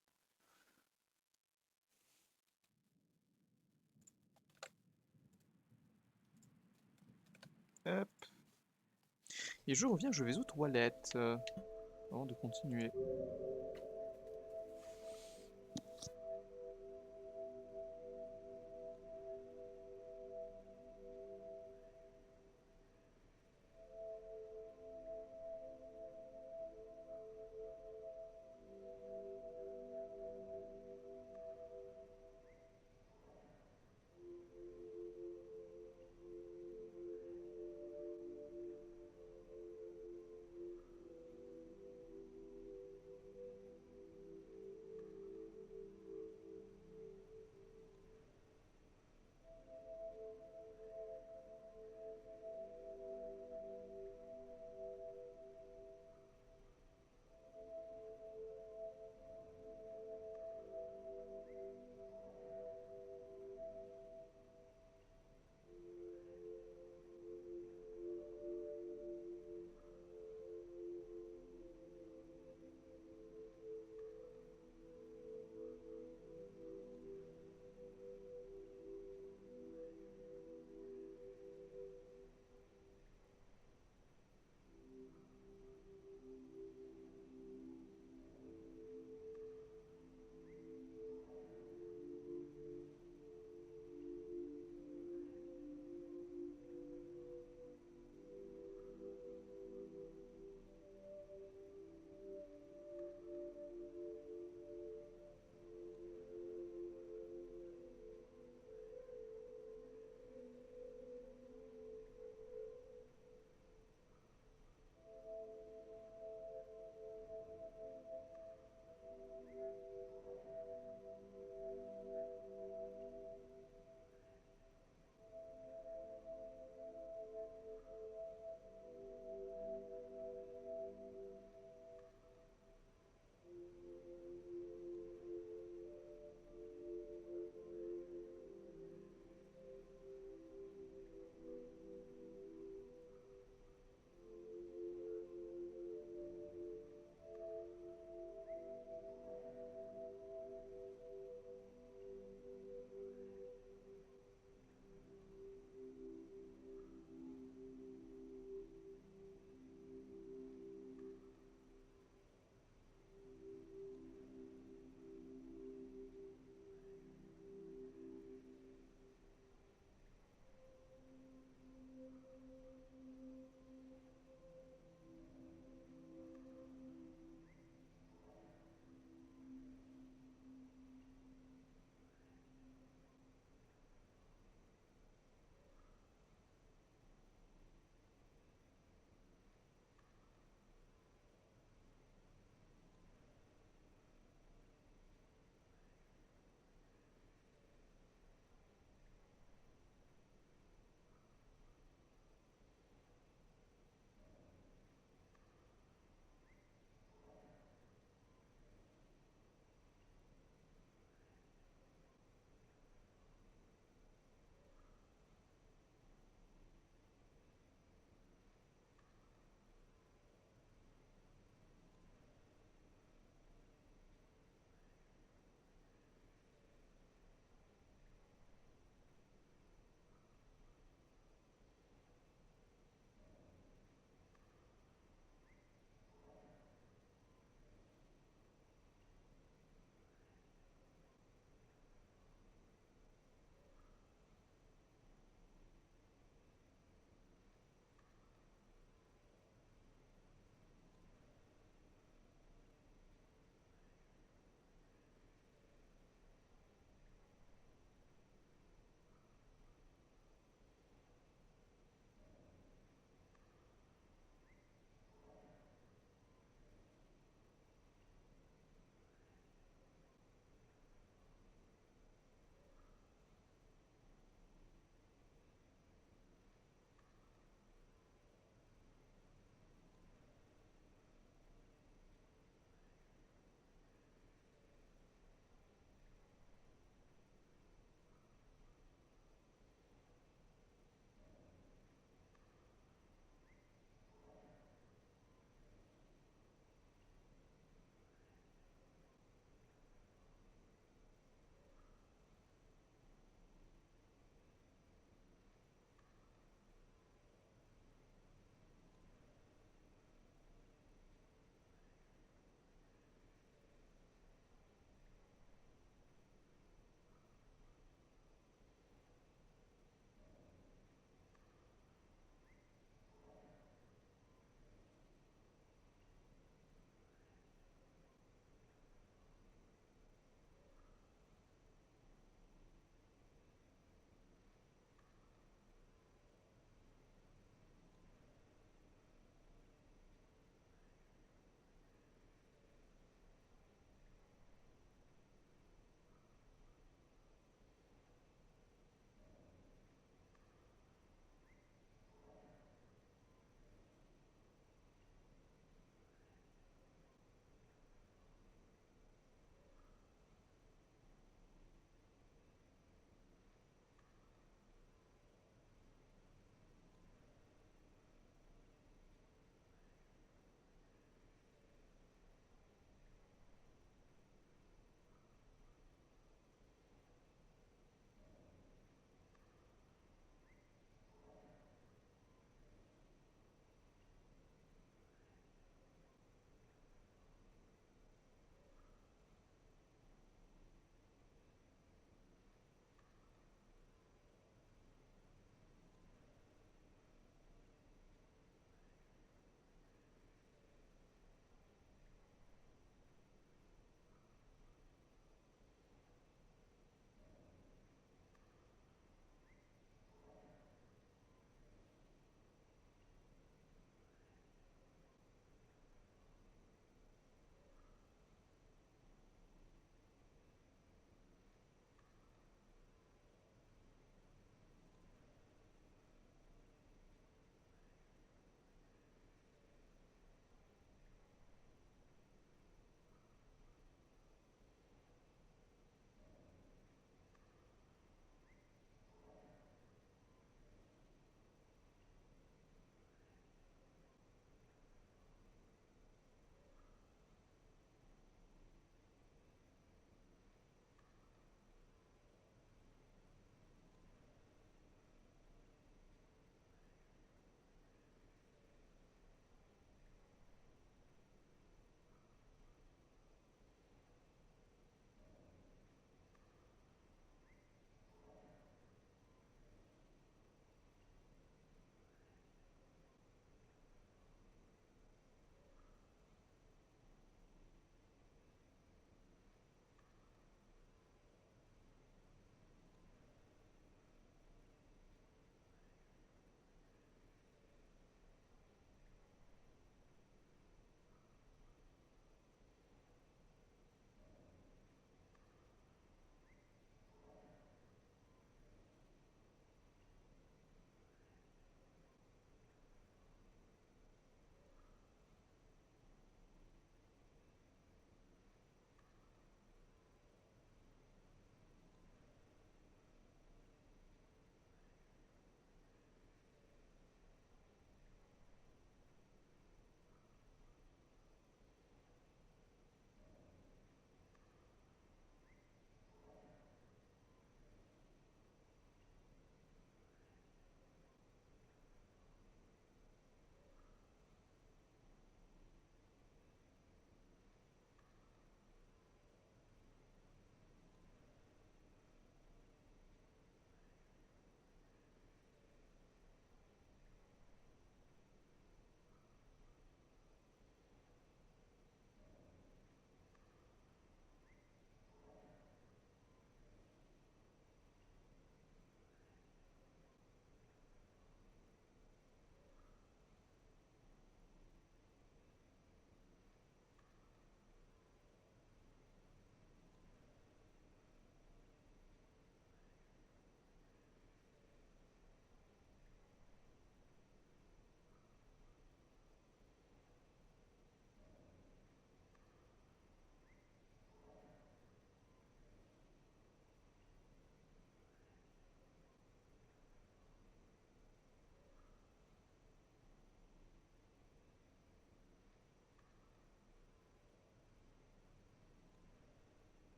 Hop. Et je reviens, je vais aux toilettes avant de continuer.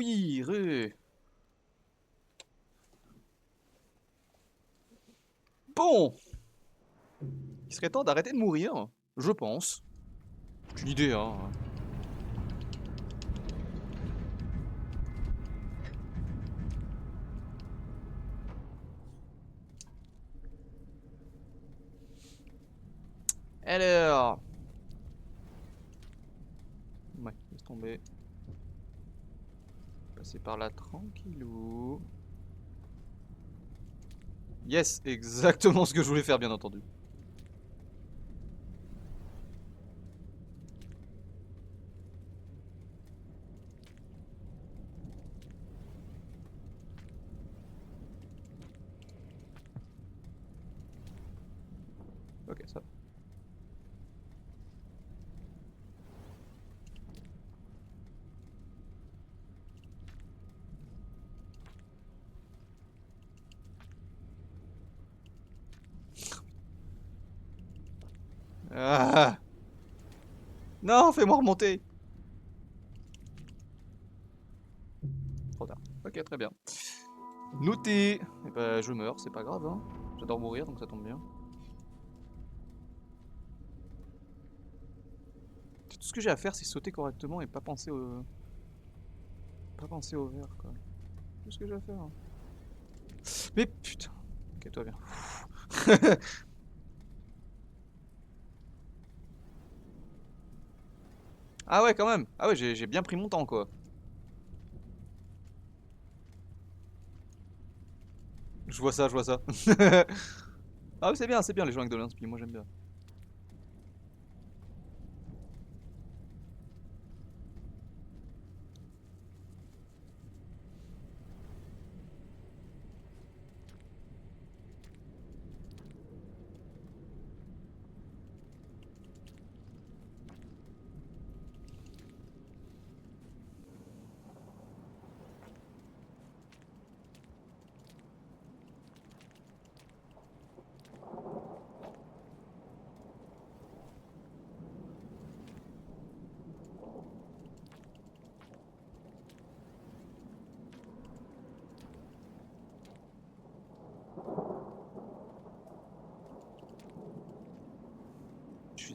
Oui, re. Bon, il serait temps d'arrêter de mourir, je pense. C'est une idée, hein. Alors... Ouais, laisse tomber. Passer par là tranquillou. Yes, exactement ce que je voulais faire, bien entendu. Ok, ça va. Ah. Non, fais-moi remonter. Trop tard. Ok, très bien. Noté. Et bah, je meurs, c'est pas grave, hein. J'adore mourir, donc ça tombe bien. Tout ce que j'ai à faire, c'est sauter correctement et pas penser au... Pas penser au verre, quoi. Tout ce que j'ai à faire. Hein. Mais putain. Ok, toi bien. Ah ouais, quand même. Ah ouais, j'ai bien pris mon temps, quoi. Je vois ça, je vois ça. Ah, c'est bien les gens avec de l'inspi, moi j'aime bien.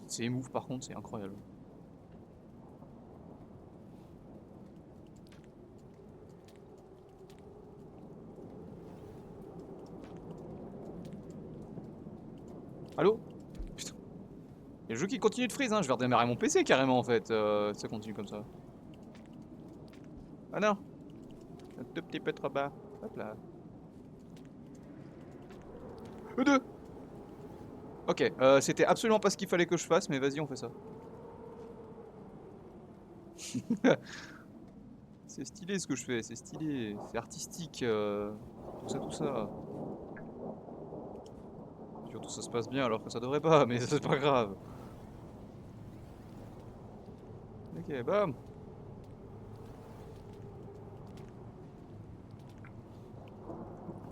Ces moves, par contre, c'est incroyable. Allô? Putain. Il y a le jeu qui continue de freeze, hein. Je vais redémarrer mon PC carrément, en fait. Si ça continue comme ça. Ah non. Un tout petit peu trop bas. Hop là. Deux. Ok, c'était absolument pas ce qu'il fallait que je fasse, mais vas-y, on fait ça. C'est stylé ce que je fais, c'est stylé, c'est artistique, tout ça, tout ça. Surtout ça se passe bien alors que ça devrait pas, mais c'est pas grave. Ok, bam.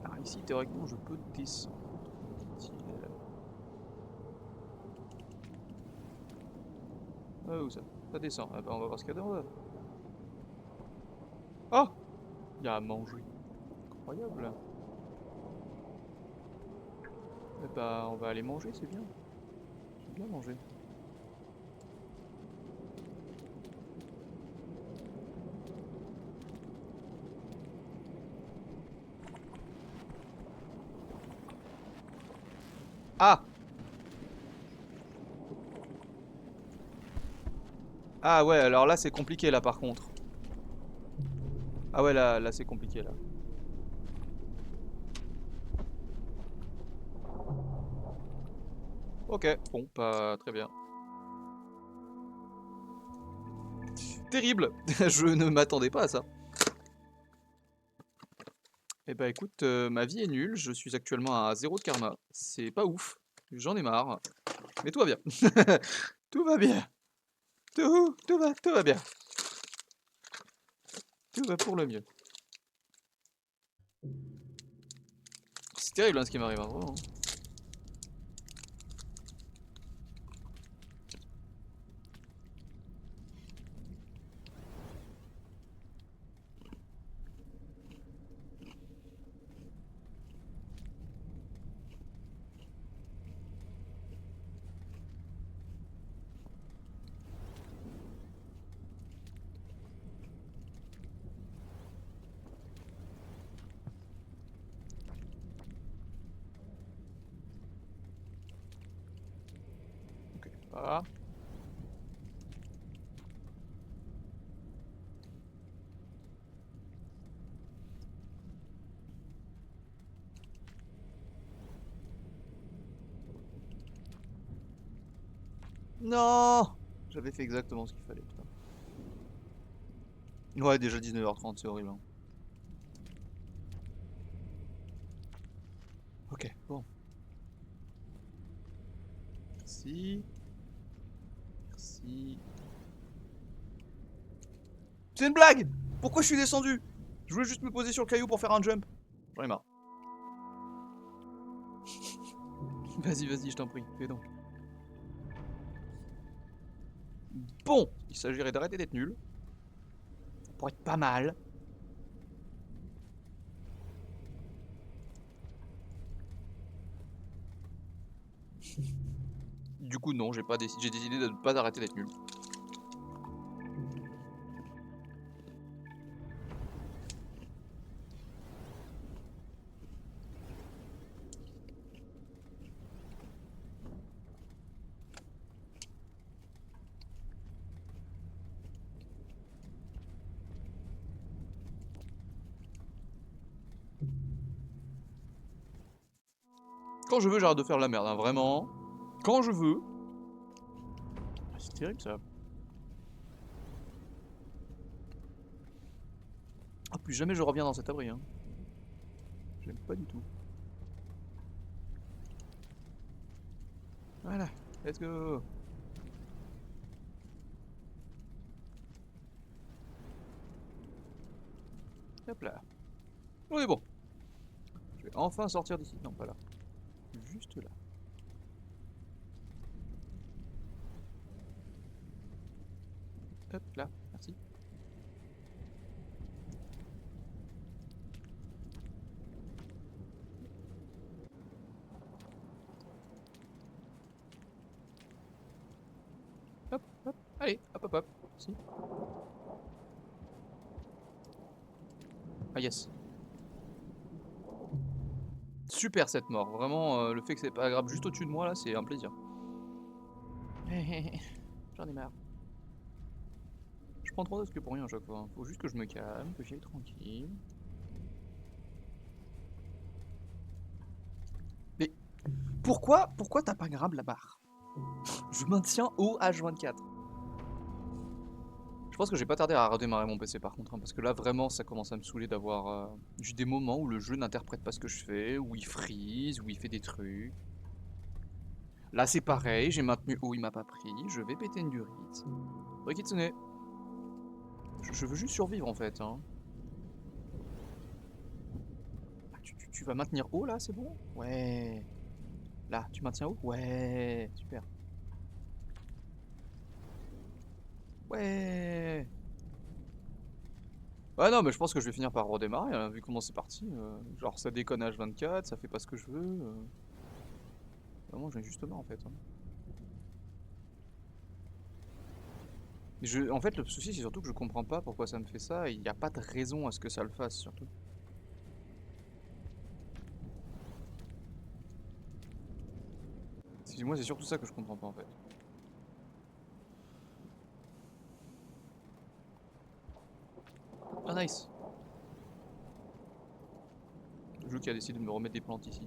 Alors ici, théoriquement, je peux descendre. Ah, où ça? Ça descend. Ah bah, on va voir ce qu'il y a dedans. Oh! Il y a à manger. Incroyable. Eh bah, on va aller manger, c'est bien. J'aime bien manger. Ah! Ah ouais, alors là, c'est compliqué, là, par contre. Ah ouais, là c'est compliqué, là. Ok, bon, pas très bien. Terrible! Je ne m'attendais pas à ça. Eh bah écoute, ma vie est nulle, je suis actuellement à 0 de karma. C'est pas ouf, j'en ai marre. Mais tout va bien. Tout va bien. Tout va bien. Tout va pour le mieux. C'est terrible hein, ce qui m'arrive, hein, vraiment. pas. Non! J'avais fait exactement ce qu'il fallait, putain. Ouais, déjà 19h30, c'est horrible. Hein. Ok, bon. Merci. Merci. C'est une blague! Pourquoi je suis descendu? Je voulais juste me poser sur le caillou pour faire un jump. J'en ai marre. Vas-y, vas-y, je t'en prie, fais donc. Bon, il s'agirait d'arrêter d'être nul. Ça pourrait être pas mal. Du coup, non, j'ai décidé de ne pas arrêter d'être nul. Quand je veux, j'arrête de faire de la merde, hein, vraiment. Quand je veux. Ah, c'est terrible ça. Ah, plus jamais je reviens dans cet abri. Hein. J'aime pas du tout. Voilà, let's go. Hop là. On est bon. Je vais enfin sortir d'ici. Non, pas là. Juste là. Hop là, merci. Hop, hop, allez, hop, hop, hop. Si. Ah yes. Super cette mort. Vraiment, le fait que c'est pas grave juste au-dessus de moi là, c'est un plaisir. J'en ai marre. Je prends trop de risques pour rien à chaque fois. Faut juste que je me calme, que j'y aille tranquille. Mais pourquoi t'as pas grab la barre? Je maintiens au H24. Je pense que j'ai pas tardé à redémarrer mon PC par contre, hein, parce que là vraiment ça commence à me saouler d'avoir juste des moments où le jeu n'interprète pas ce que je fais, où il freeze, où il fait des trucs. Là c'est pareil, j'ai maintenu haut, il m'a pas pris, je vais péter une durite. Rikitsune. Je veux juste survivre en fait. Hein. Ah, tu vas maintenir haut là, c'est bon? Ouais. Là, tu maintiens haut? Ouais, super. Ouais. Ouais, non, mais je pense que je vais finir par redémarrer, hein, vu comment c'est parti. Genre, ça déconne H24, ça fait pas ce que je veux. Vraiment, j'en ai juste marre en fait. Hein. En fait, le souci, c'est surtout que je comprends pas pourquoi ça me fait ça, et il n'y a pas de raison à ce que ça le fasse, surtout. Moi, c'est surtout ça que je comprends pas en fait. Ah, nice! Le jeu qui a décidé de me remettre des plantes ici.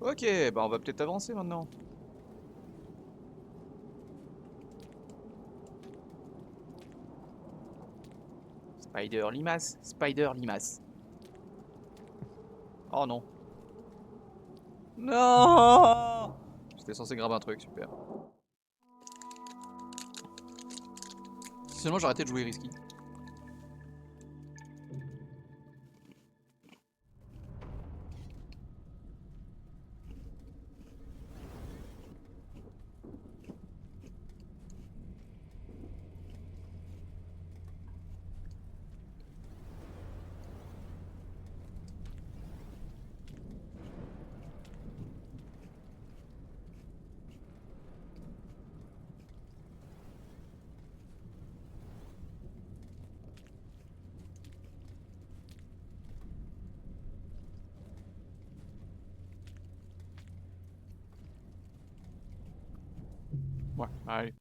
Ok, bah on va peut-être avancer maintenant. Spider limace, Spider limace. Oh non. Non! J'étais censé graver un truc, super. Finalement, j'ai arrêté de jouer risky. Ouais, allez.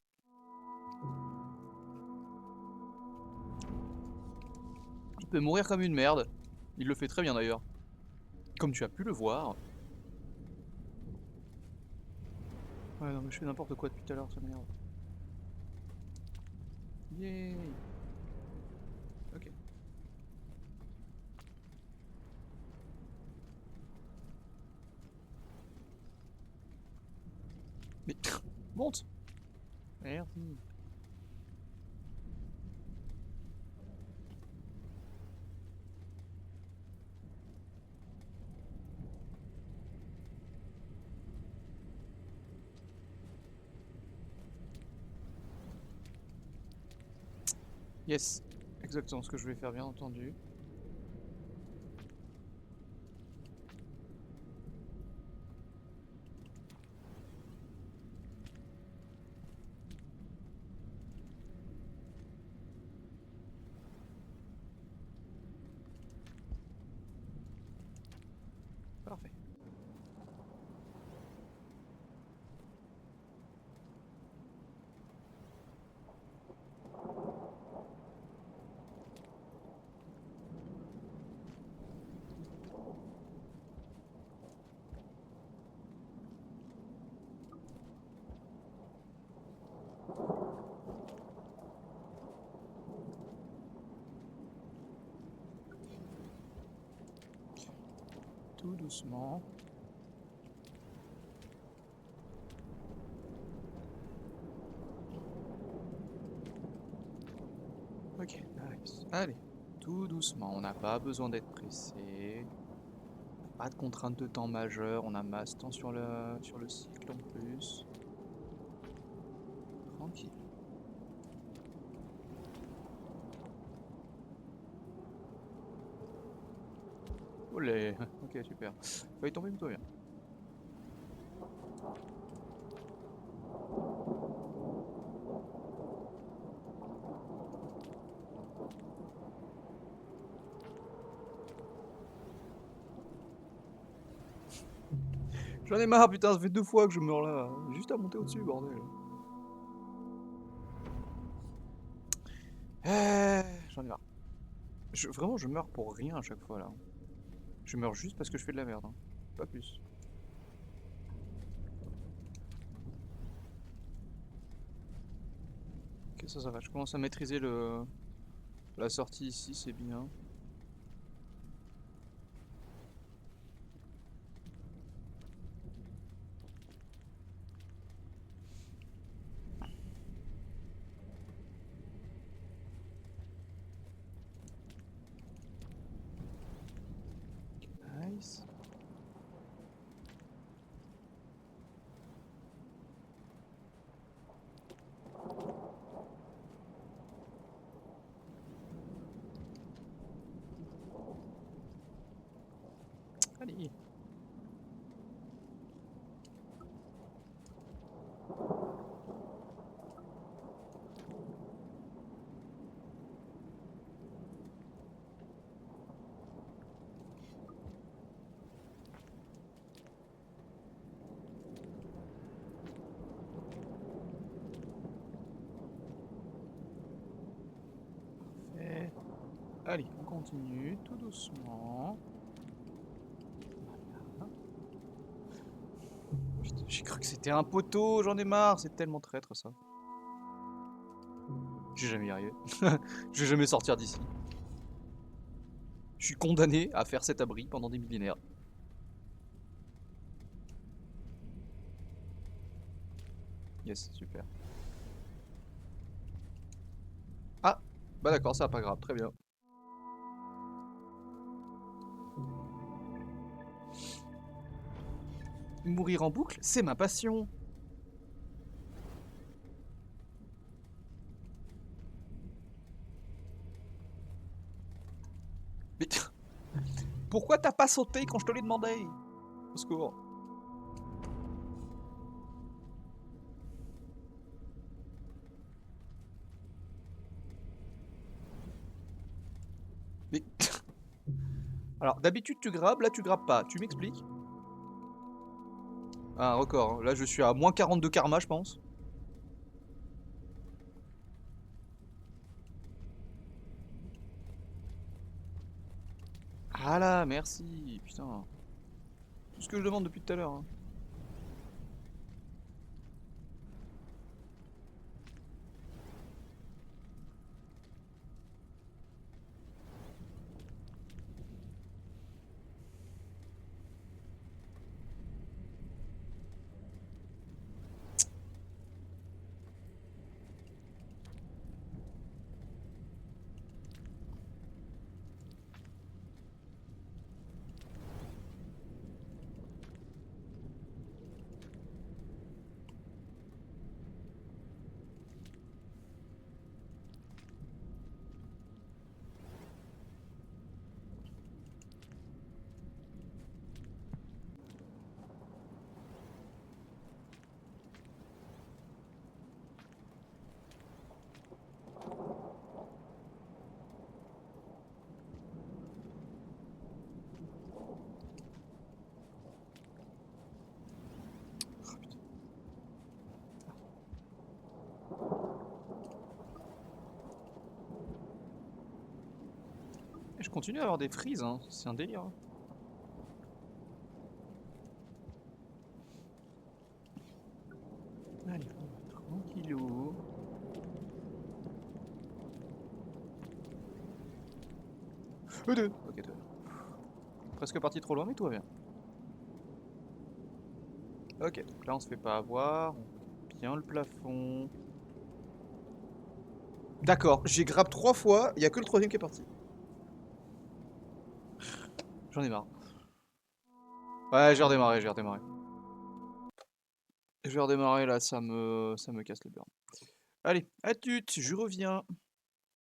Il peut mourir comme une merde. Il le fait très bien d'ailleurs. Comme tu as pu le voir. Ouais, non, mais je fais n'importe quoi depuis tout à l'heure, ça m'énerve. Yay! Ok. Mais monte! Merci. Yes, exactement ce que je voulais faire, bien entendu. Parfait. Tout doucement. Ok, nice. Allez, tout doucement, on n'a pas besoin d'être pressé. Pas de contrainte de temps majeure, on a masse temps sur le cycle en plus. Tranquille. Olé, ok super. Va y tomber plutôt bien. J'en ai marre putain, ça fait 2 fois que je meurs là. Juste à monter au-dessus, bordel. J'en ai marre. Vraiment, je meurs pour rien à chaque fois là. Je meurs juste parce que je fais de la merde, hein. Pas plus. Ok, ça va. Je commence à maîtriser la sortie ici, c'est bien. Nice. Allez. Parfait. Allez, on continue tout doucement. Voilà. Putain, j'ai cru que c'était un poteau, j'en ai marre, c'est tellement traître ça. Je vais jamais y arriver. Je vais jamais sortir d'ici. Je suis condamné à faire cet abri pendant des millénaires. Yes, super. Ah, bah d'accord, ça pas grave, très bien. Mourir en boucle, c'est ma passion. Mais pourquoi t'as pas sauté quand je te l'ai demandé? Au secours. Mais alors d'habitude tu grabes, là tu grabes pas. Tu m'expliques? Ah, un record, hein. Là je suis à moins 42 karma, je pense. Ah là, merci, putain. Tout ce que je demande depuis tout à l'heure. Hein. Oh, putain. Et je continue à avoir des frises, hein. C'est un délire. Hein. Allez, tranquillou. Deux. Ok, deux. Presque parti trop loin, mais tout va bien. Ok, donc là on se fait pas avoir. On fait bien le plafond. D'accord, j'ai grab 3 fois, il y a que le troisième qui est parti. J'en ai marre. Ouais, j'ai redémarré, j'ai redémarré. Je vais redémarrer là, ça me casse le burn. Allez, à tut, je reviens.